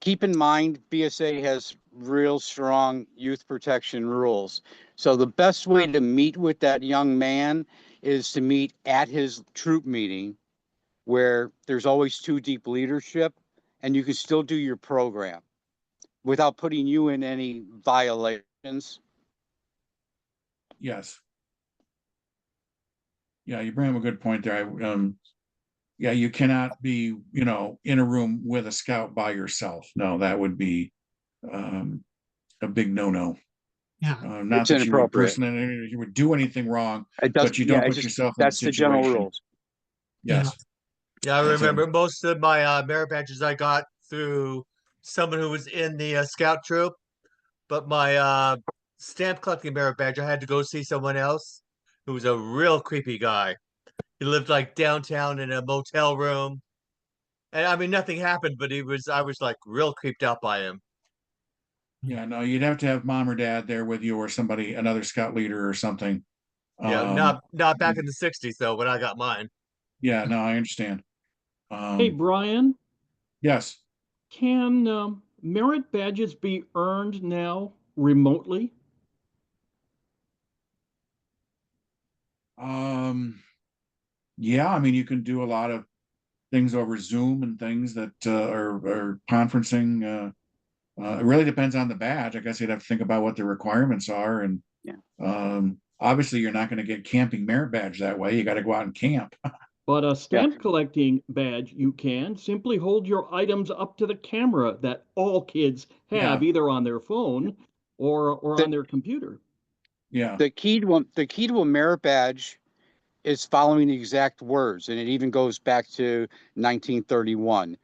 Keep in mind, BSA has real strong youth protection rules. So the best way to meet with that young man is to meet at his troop meeting, where there's always 2 deep leadership, and you can still do your program without putting you in any violations. Yes. Yeah, you bring up a good point there. Yeah, you cannot be, in a room with a scout by yourself. No, that would be a big no-no. yeah, Not It's that you would inappropriate. personally, you would do anything wrong, It does, but you don't yeah, put it's just, yourself in a that's the general situation. rules. Yes. Yeah, I That's it. remember most of my merit badges I got through someone who was in the scout troop, but my stamp collecting merit badge, I had to go see someone else who was a real creepy guy. He lived like downtown in a motel room. And I mean, nothing happened, but I was like real creeped out by him. Yeah, no, you'd have to have mom or dad there with you or somebody, another scout leader or something. Yeah, Um, not back in the 60s though, when I got mine. yeah, no, I understand. Hey, Brian, Yes. can merit badges be earned now remotely? Yeah, I mean, you can do a lot of things over Zoom and things that are conferencing. It really depends on the badge. I guess you'd have to think about what the requirements are. And Yeah. obviously, you're not going to get camping merit badge that way. You got to go out and camp. But a stamp collecting badge, you can simply hold your items up to the camera that all kids have, Yeah. either on their phone or The- on their computer. Yeah. The key to a merit badge is following the exact words, and it even goes back to 1931.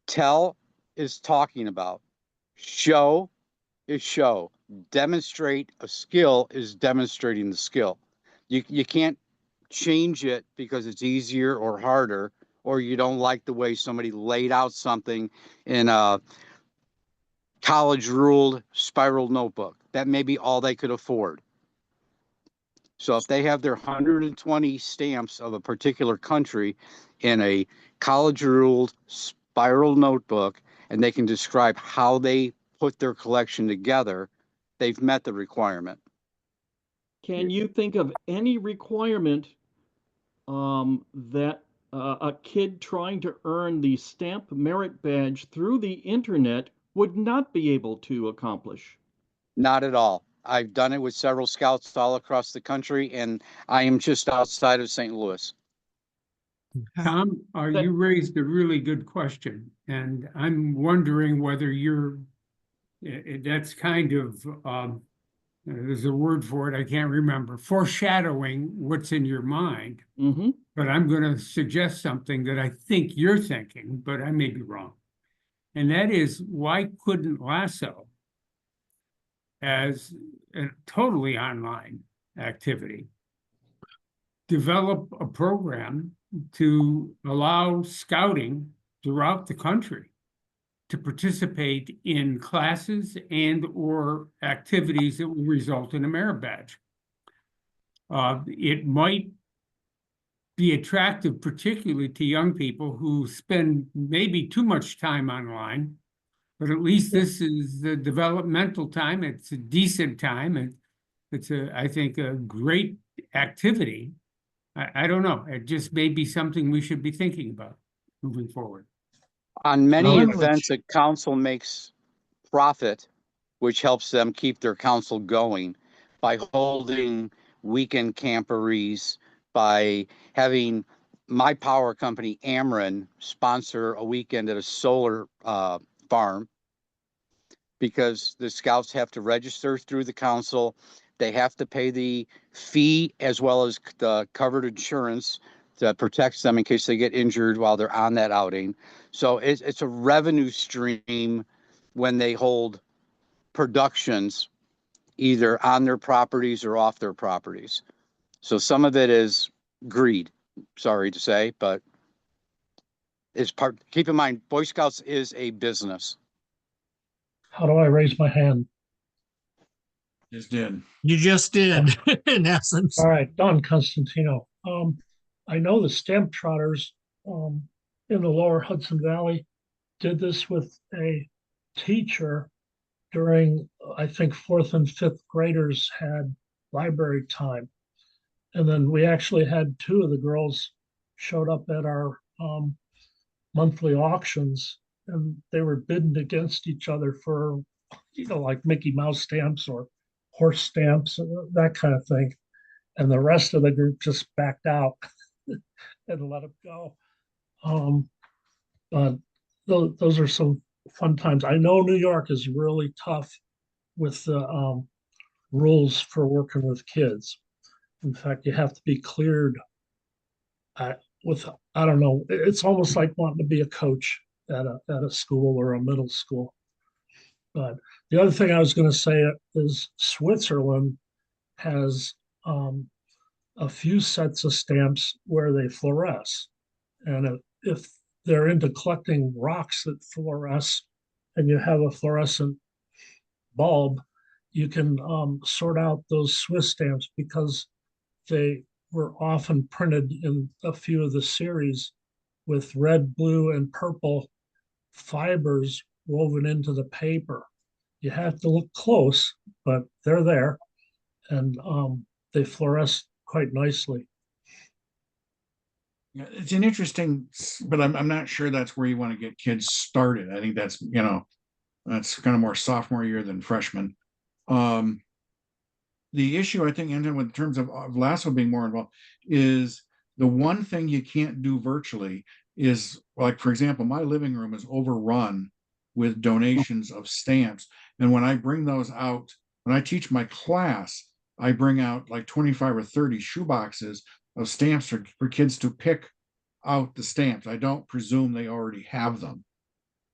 Tell is talking about. Show is show. Demonstrate a skill is demonstrating the skill. You can't change it because it's easier or harder, or you don't like the way somebody laid out something in a college ruled spiral notebook. That may be all they could afford. So if they have their 120 stamps of a particular country in a college ruled spiral notebook, and they can describe how they put their collection together, they've met the requirement. Can you think of any requirement that a kid trying to earn the stamp merit badge through the internet would not be able to accomplish? Not at all. I've done it with several scouts all across the country, and I am just outside of St. Louis. Tom, you raised a really good question, and I'm wondering whether that's kind of, there's a word for it, I can't remember, foreshadowing what's in your mind. Mm-hmm. But I'm going to suggest something that I think you're thinking, but I may be wrong. And that is, why couldn't LASO, as a totally online activity, develop a program to allow scouting throughout the country to participate in classes and or activities that will result in a merit badge? It might be attractive, particularly to young people who spend maybe too much time online, but at least this is the developmental time. It's a decent time, and it's I think, a great activity. I don't know. It just may be something we should be thinking about moving forward. On many Knowledge. events, a council makes profit, which helps them keep their council going by holding weekend camporees, by having my power company, Ameren, sponsor a weekend at a solar farm, because the scouts have to register through the council. They have to pay the fee as well as the covered insurance that protects them in case they get injured while they're on that outing. So it's a revenue stream when they hold productions either on their properties or off their properties. So some of it is greed, sorry to say, but it's part. Keep in mind, Boy Scouts is a business. How do I raise my hand? Just did. You just did, in essence. All right, Don Constantino. I know the stamp trotters in the lower Hudson Valley did this with a teacher during, I think, fourth and fifth graders had library time. And then we actually had two of the girls showed up at our monthly auctions, and they were bidding against each other for, like Mickey Mouse stamps or horse stamps, that kind of thing. And the rest of the group just backed out and let it go. But those are some fun times. I know New York is really tough with the rules for working with kids. In fact, you have to be cleared with, I don't know, it's almost like wanting to be a coach at a school or a middle school. But the other thing I was going to say is Switzerland has a few sets of stamps where they fluoresce. And if they're into collecting rocks that fluoresce and you have a fluorescent bulb, you can sort out those Swiss stamps because they were often printed in a few of the series with red, blue, and purple fibers woven into the paper. You have to look close, but they're there, and they fluoresce quite nicely. Yeah, it's an interesting, but I'm not sure that's where you want to get kids started. I think that's, that's kind of more sophomore year than freshman. The issue I think, in terms of LASO being more involved, is The one thing you can't do virtually is, like, for example, my living room is overrun with donations of stamps. And when I bring those out, when I teach my class, I bring out like 25 or 30 shoeboxes of stamps for kids to pick out the stamps. I don't presume they already have them.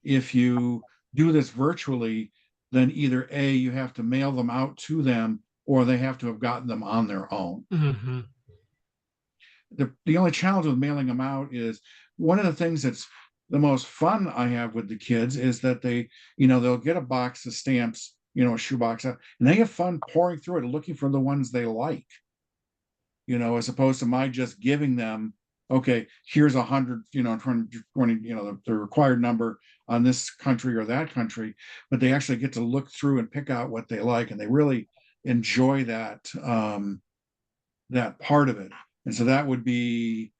If you do this virtually, then either A, you have to mail them out to them, or they have to have gotten them on their own. Mm-hmm. The only challenge with mailing them out is one of the things that's the most fun I have with the kids is that they'll get a box of stamps, a shoebox, and they have fun pouring through it and looking for the ones they like, as opposed to my just giving them, okay, here's 100, 20, the required number on this country or that country, but they actually get to look through and pick out what they like, and they really enjoy that part of it. And so that would be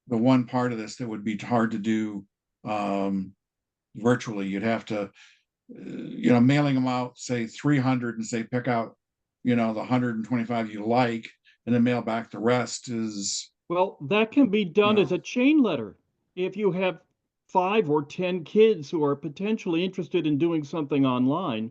the one part of this that would be hard to do virtually. You'd have to, mailing them out, say 300, and say pick out, the 125 you like, and then mail back the rest is. Well, that can be done as a chain letter. If you have 5 or 10 kids who are potentially interested in doing something online,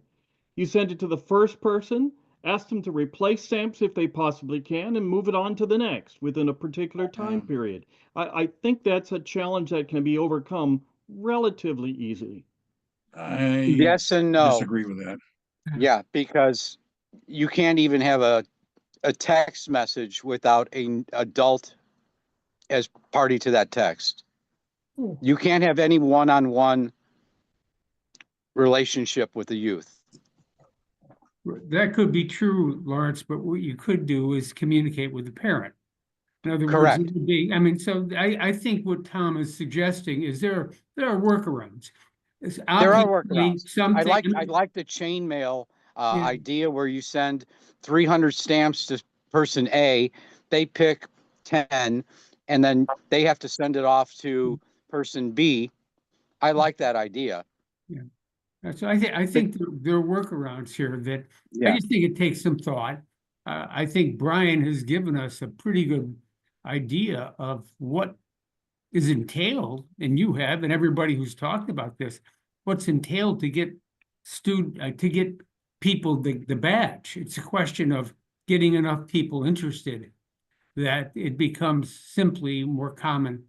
you send it to the first person, ask them to replace stamps if they possibly can, and move it on to the next within a particular time period. I think that's a challenge that can be overcome relatively easy. I Yes and no. disagree with that. Yeah, because you can't even have a text message without an adult as party to that text. You can't have any one-on-one relationship with the youth. That could be true, Lawrence, but what you could do is communicate with the parent. In other Correct. words, it would be, so I think what Tom is suggesting is there are workarounds. There are workarounds. Something. I like the chain mail Yeah. idea where you send 300 stamps to person A, they pick 10, and then they have to send it off to person B. I like that idea. Yeah. So I think there are workarounds here that Yeah. I just think it takes some thought. I think Brian has given us a pretty good idea of what is entailed, and you have, and everybody who's talked about this, what's entailed to get people the badge. It's a question of getting enough people interested that it becomes simply more common.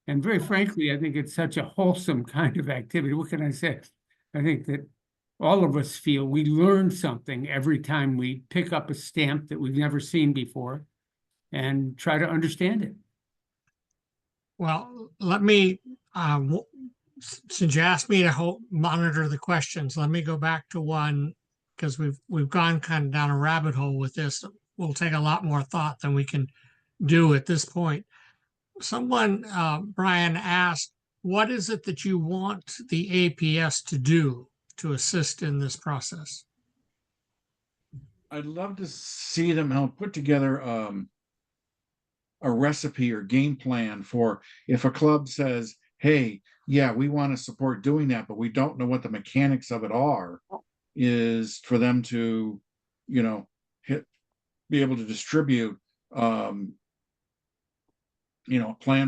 And very frankly, I think it's such a wholesome kind of activity. What can I say? I think that all of us feel we learn something every time we pick up a stamp that we've never seen before and try to understand it. Well, let me, since you asked me to monitor the questions, let me go back to one because we've gone kind of down a rabbit hole with this. We'll take a lot more thought than we can do at this point. Someone, Brian, asked, what is it that you want the APS to do to assist in this process? I'd love to see them help put together a recipe or game plan for if a club says, hey, yeah, we want to support doing that, but we don't know what the mechanics of it are, is for them to, be able to distribute, plan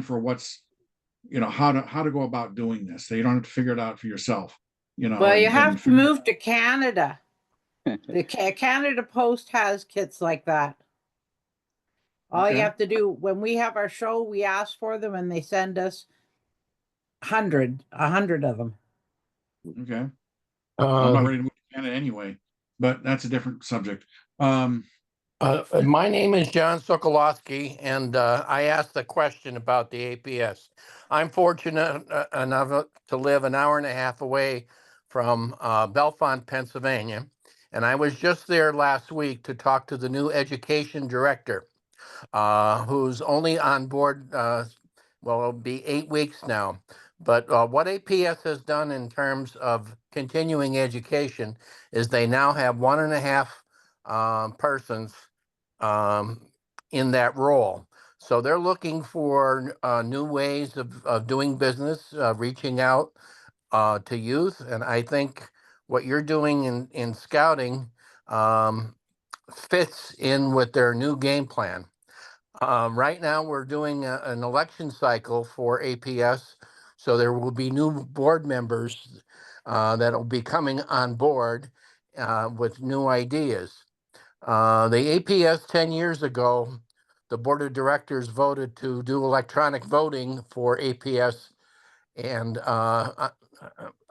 for what's, how to go about doing this. So you don't have to figure it out for yourself, Well, you and have to figure- move to Canada. The Canada Post has kits like that. All Okay. you have to do when we have our show, we ask for them and they send us 100 of them. Okay. I'm not ready to move to Canada anyway, but that's a different subject. My name is John Sokolowski, and I asked a question about the APS. I'm fortunate enough to live an hour and a half away from Bellefonte, Pennsylvania, and I was just there last week to talk to the new education director, who's only on board, it'll be 8 weeks now. But what APS has done in terms of continuing education is they now have 1.5 persons in that role. So they're looking for new ways of doing business, reaching out to youth. And I think what you're doing in scouting fits in with their new game plan. Right now, we're doing an election cycle for APS, so there will be new board members that'll be coming on board with new ideas. The APS 10 years ago, the board of directors voted to do electronic voting for APS, and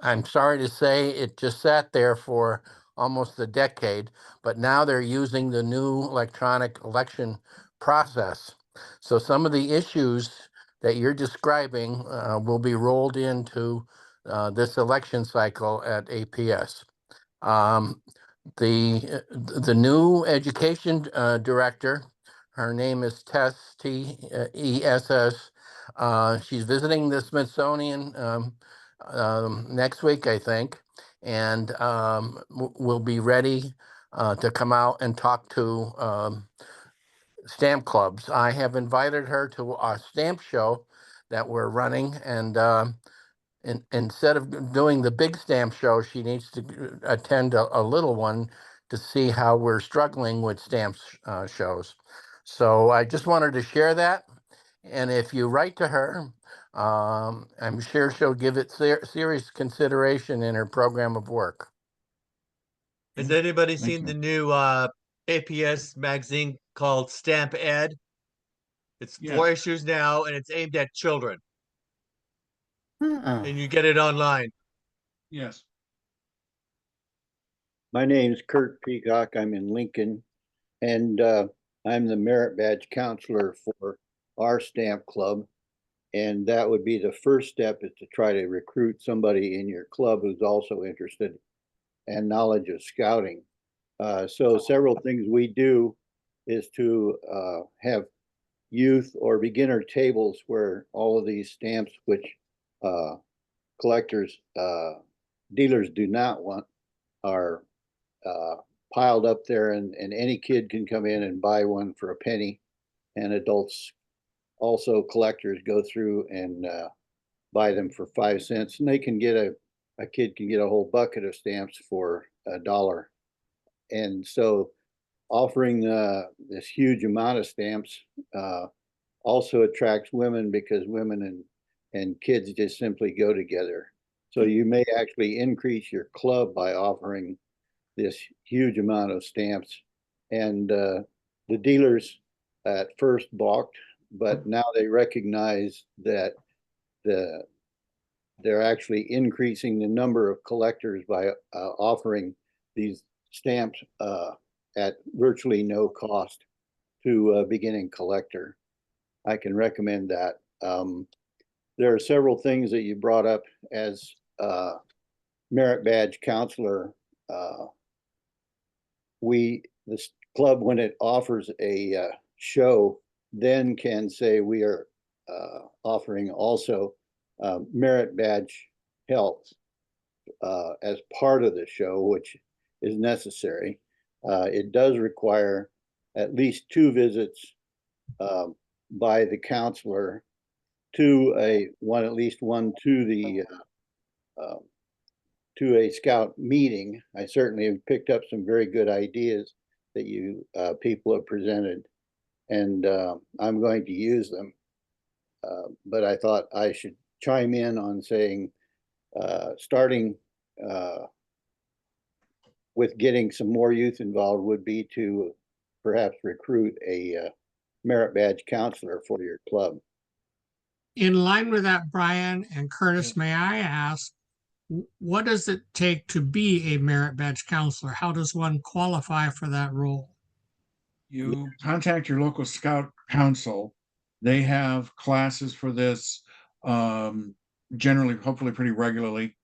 I'm sorry to say it just sat there for almost a decade, but now they're using the new electronic election process. So some of the issues that you're describing will be rolled into this election cycle at APS. The new education director, her name is Tess, Tess. She's visiting the Smithsonian next week, I think, and will be ready to come out and talk to stamp clubs. I have invited her to a stamp show that we're running, and instead of doing the big stamp show, she needs to attend a little one to see how we're struggling with stamp shows. So I just wanted to share that. And if you write to her, I'm sure she'll give it serious consideration in her program of work. Has anybody Thank seen you. the new APS magazine called Stamp Ed? It's 4 Yes. issues now, and it's aimed at children, Uh-uh. and you get it online. Yes. My name's Kurt Peacock. I'm in Lincoln, and I'm the merit badge counselor for our stamp club. And that would be the first step, is to try to recruit somebody in your club who's also interested and knowledge of scouting. So several things we do is to have youth or beginner tables where all of these stamps, which collectors, dealers do not want, are piled up there, and any kid can come in and buy one for a penny. And adults, also collectors, go through and buy them for 5 cents, and they can get a kid can get a whole bucket of stamps for $1. And so offering this huge amount of stamps also attracts women, because women and kids just simply go together. So you may actually increase your club by offering this huge amount of stamps. And the dealers at first balked, but now they recognize that they're actually increasing the number of collectors by offering these stamps at virtually no cost to a beginning collector. I can recommend that. There are several things that you brought up as merit badge counselor. This club, when it offers a show, then can say we are offering also merit badge help as part of the show, which is necessary. It does require at least 2 visits by the counselor to at least one to a scout meeting. I certainly have picked up some very good ideas that you people have presented, and I'm going to use them. But I thought I should chime in on saying, starting with getting some more youth involved would be to perhaps recruit a merit badge counselor for your club. In line with that, Brian and Curtis, may I ask, what does it take to be a merit badge counselor? How does one qualify for that role? You contact your local scout council. They have classes for this, generally, hopefully pretty regularly.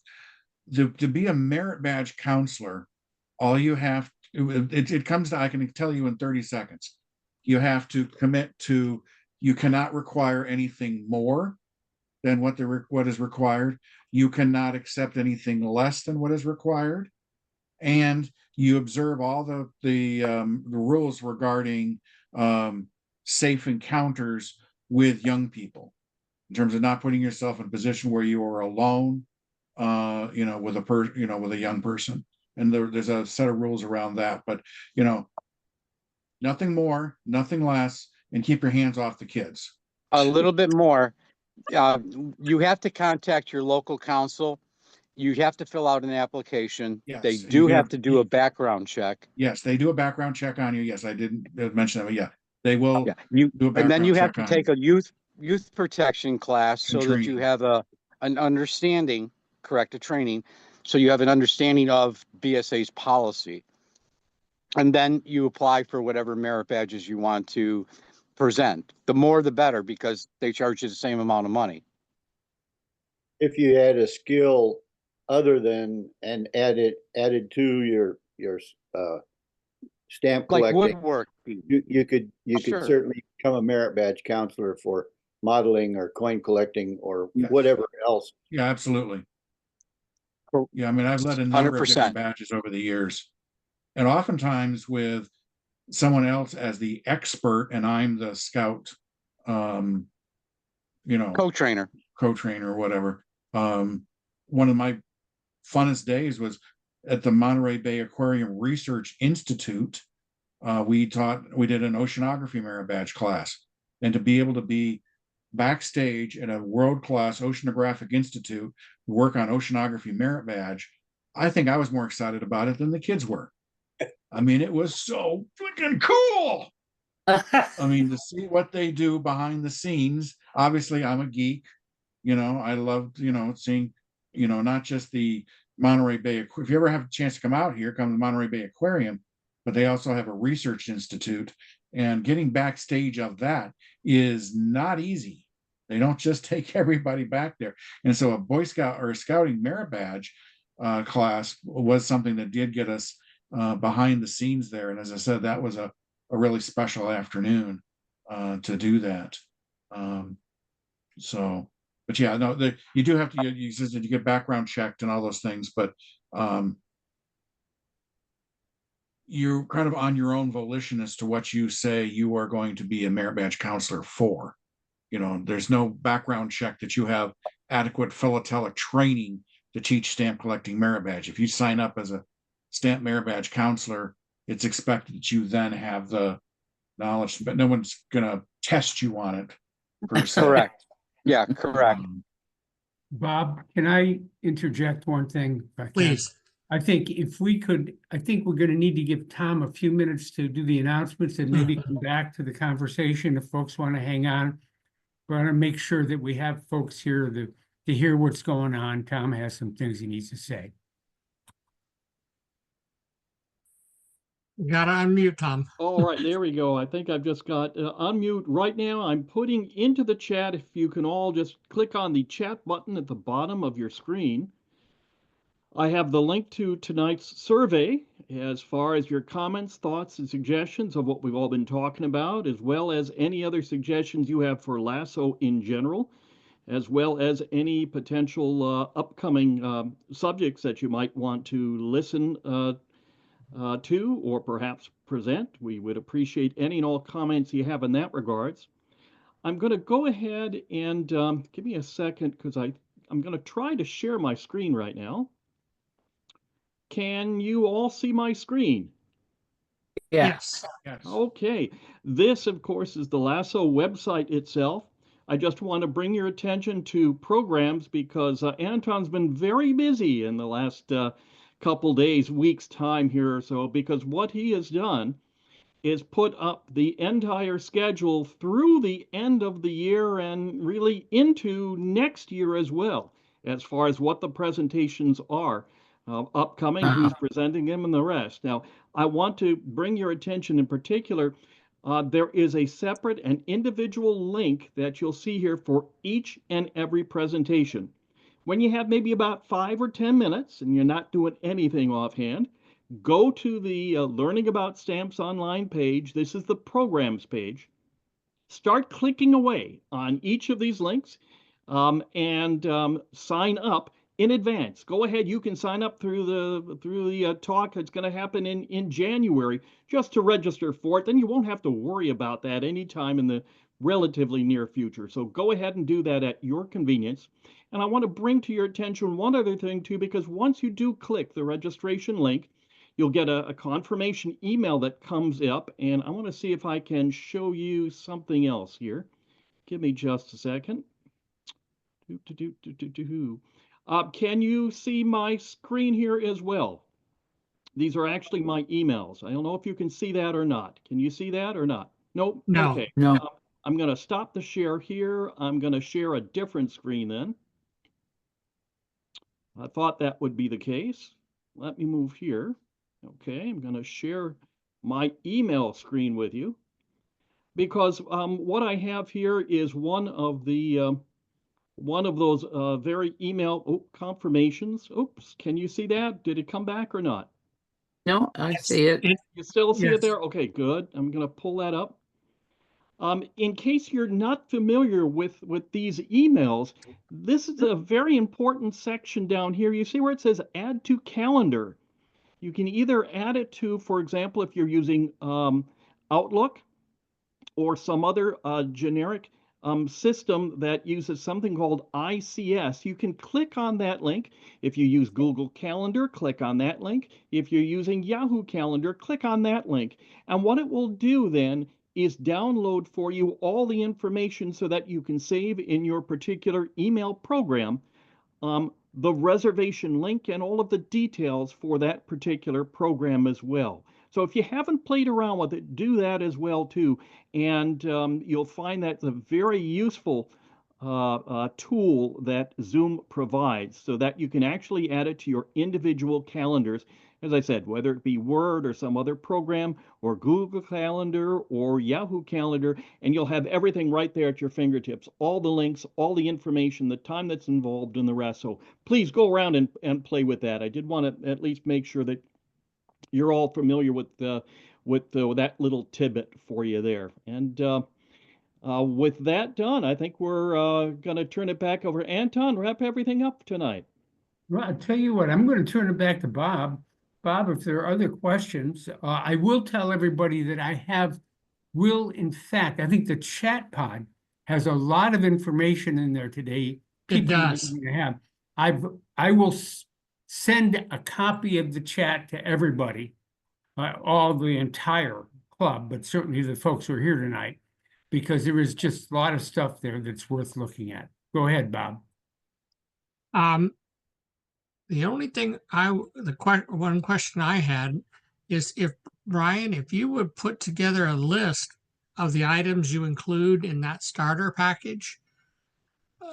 To be a merit badge counselor, all you have, it comes to, I can tell you in 30 seconds. You have to commit to, you cannot require anything more than what is required. You cannot accept anything less than what is required. And you observe all the rules regarding safe encounters with young people, in terms of not putting yourself in a position where you are alone, with a young person. And there's a set of rules around that. But nothing more, nothing less. and keep your hands off the kids. A little bit more. You have to contact your local council. You have to fill out an application. Yes, They and you do get have a- to do a background check. Yes, they do a background check on you. Yes, I didn't mention that, but yeah, they will Yeah, you do a and then you background have check to on take you. a youth protection class And so that you training. have an understanding, correct, a training, so you have an understanding of BSA's policy. And then you apply for whatever merit badges you want to present. The more the better, because they charge you the same amount of money. If you had a skill other than and added to your stamp Like collecting, woodworking. you could Sure. certainly become a merit badge counselor for modeling or coin collecting or Yes. whatever else. Yeah, absolutely. Cool. Yeah, I mean, I've led a number of 100%. different badges over the years. And oftentimes with someone else as the expert and I'm the scout, Co-trainer. co-trainer or whatever. One of my funnest days was at the Monterey Bay Aquarium Research Institute. We did an oceanography merit badge class, and to be able to be backstage at a world-class oceanographic institute, work on oceanography merit badge, I think I was more excited about it than the kids were. I mean, it was so freaking cool. I mean, to see what they do behind the scenes. Obviously, I'm a geek. I loved, seeing, not just the Monterey Bay. If you ever have a chance to come out here, come to the Monterey Bay Aquarium, but they also have a research institute, and getting backstage of that is not easy. They don't just take everybody back there. And so a Boy Scout or a Scouting merit badge class was something that did get us behind the scenes there. And as I said, that was a really special afternoon to do that. But yeah, no, you do have to, you get background checked and all those things, but you're kind of on your own volition as to what you say you are going to be a merit badge counselor for. There's no background check that you have adequate philatelic training to teach stamp collecting merit badge. If you sign up as a stamp merit badge counselor, it's expected that you then have the knowledge, but no one's going to test you on it per se. Correct. Yeah, correct. Bob, can I interject one thing? If I can? Please. I think we're going to need to give Tom a few minutes to do the announcements and maybe come back to the conversation if folks want to hang on. But I want to make sure that we have folks here to hear what's going on. Tom has some things he needs to say. You gotta unmute, Tom. All right, there we go. I think I've just got unmute right now. I'm putting into the chat, if you can all just click on the chat button at the bottom of your screen. I have the link to tonight's survey as far as your comments, thoughts, and suggestions of what we've all been talking about, as well as any other suggestions you have for LASO in general, as well as any potential upcoming subjects that you might want to listen to or perhaps present. We would appreciate any and all comments you have in that regards. I'm going to go ahead and give me a second because I'm going to try to share my screen right now. Can you all see my screen? Yes. Yes. Okay. This, of course, is the LASO website itself. I just want to bring your attention to programs because Anton's been very busy in the last couple days, weeks time here or so, because what he has done is put up the entire schedule through the end of the year and really into next year as well, as far as what the presentations are upcoming, who's presenting them, and the rest. Now, I want to bring your attention in particular. There is a separate and individual link that you'll see here for each and every presentation. When you have maybe about 5 or 10 minutes and you're not doing anything offhand, go to the Learning About Stamps online page. This is the programs page. Start clicking away on each of these links and sign up in advance. Go ahead. You can sign up through the talk that's going to happen in January just to register for it. Then you won't have to worry about that anytime in the relatively near future. So go ahead and do that at your convenience. And I want to bring to your attention one other thing too, because once you do click the registration link, you'll get a confirmation email that comes up, and I want to see if I can show you something else here. Give me just a second. Can you see my screen here as well? These are actually my emails. I don't know if you can see that or not. Can you see that or not? Nope. No. Okay. No. I'm going to stop the share here. I'm going to share a different screen then. I thought that would be the case. Let me move here. Okay, I'm going to share my email screen with you because what I have here is one of those very email confirmations. Oops, can you see that? Did it come back or not? No, I see it. You still see Yes. it there? Okay, good. I'm going to pull that up. In case you're not familiar with these emails, this is a very important section down here. You see where it says add to calendar. You can either add it to, for example, if you're using Outlook or some other generic system that uses something called ICS. You can click on that link. If you use Google Calendar, click on that link. If you're using Yahoo Calendar, click on that link. And what it will do then is download for you all the information so that you can save in your particular email program the reservation link and all of the details for that particular program as well. So if you haven't played around with it, do that as well too. And you'll find that's a very useful tool that Zoom provides so that you can actually add it to your individual calendars. As I said, whether it be Word or some other program or Google Calendar or Yahoo Calendar, and you'll have everything right there at your fingertips, all the links, all the information, the time that's involved and the rest. So please go around and play with that. I did want to at least make sure that you're all familiar with that little tidbit for you there. And with that done, I think we're going to turn it back over. Anton, wrap everything up tonight. Well, I'll tell you what, I'm going to turn it back to Bob. Bob, if there are other questions, I will tell everybody that in fact, I think the chat pod has a lot of information in there today. It does. I will send a copy of the chat to everybody, all the entire club, but certainly the folks who are here tonight, because there is just a lot of stuff there that's worth looking at. Go ahead, Bob. The only thing one question I had is if Brian, if you would put together a list of the items you include in that starter package,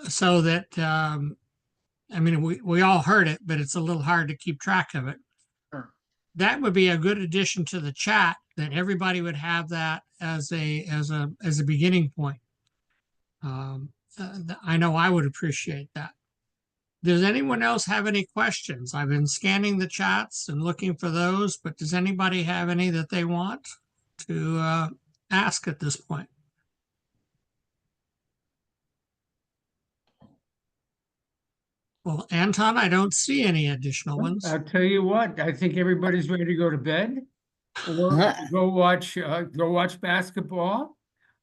so that I mean we all heard it, but it's a little hard to keep track of it. Sure. That would be a good addition to the chat. That everybody would have that as a beginning point. I know I would appreciate that. Does anyone else have any questions? I've been scanning the chats and looking for those, but does anybody have any that they want to ask at this point? Well, Anton, I don't see any additional ones. I'll tell you what, I think everybody's ready to go to bed or go watch basketball,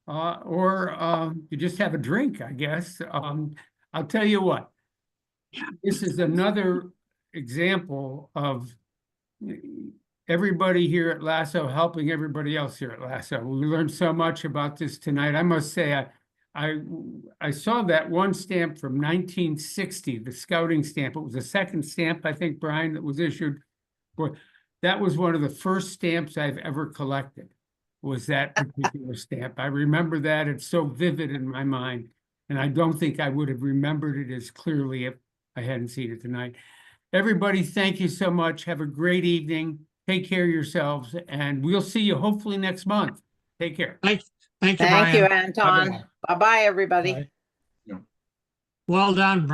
or you just have a drink, I guess. I'll tell you what, this is another example of everybody here at LASO helping everybody else here at LASO. We learned so much about this tonight. I must say, I saw that one stamp from 1960, the scouting stamp. It was the second stamp, I think, Brian, that was issued. Boy, that was one of the first stamps I've ever collected, was that particular stamp. I remember that. It's so vivid in my mind. And I don't think I would have remembered it as clearly if I hadn't seen it tonight. Everybody, thank you so much. Have a great evening. Take care of yourselves, and we'll see you hopefully next month. Take care. Thank you, Thank Brian. you, Anton. Bye-bye, everybody. Bye. Well done, Brian.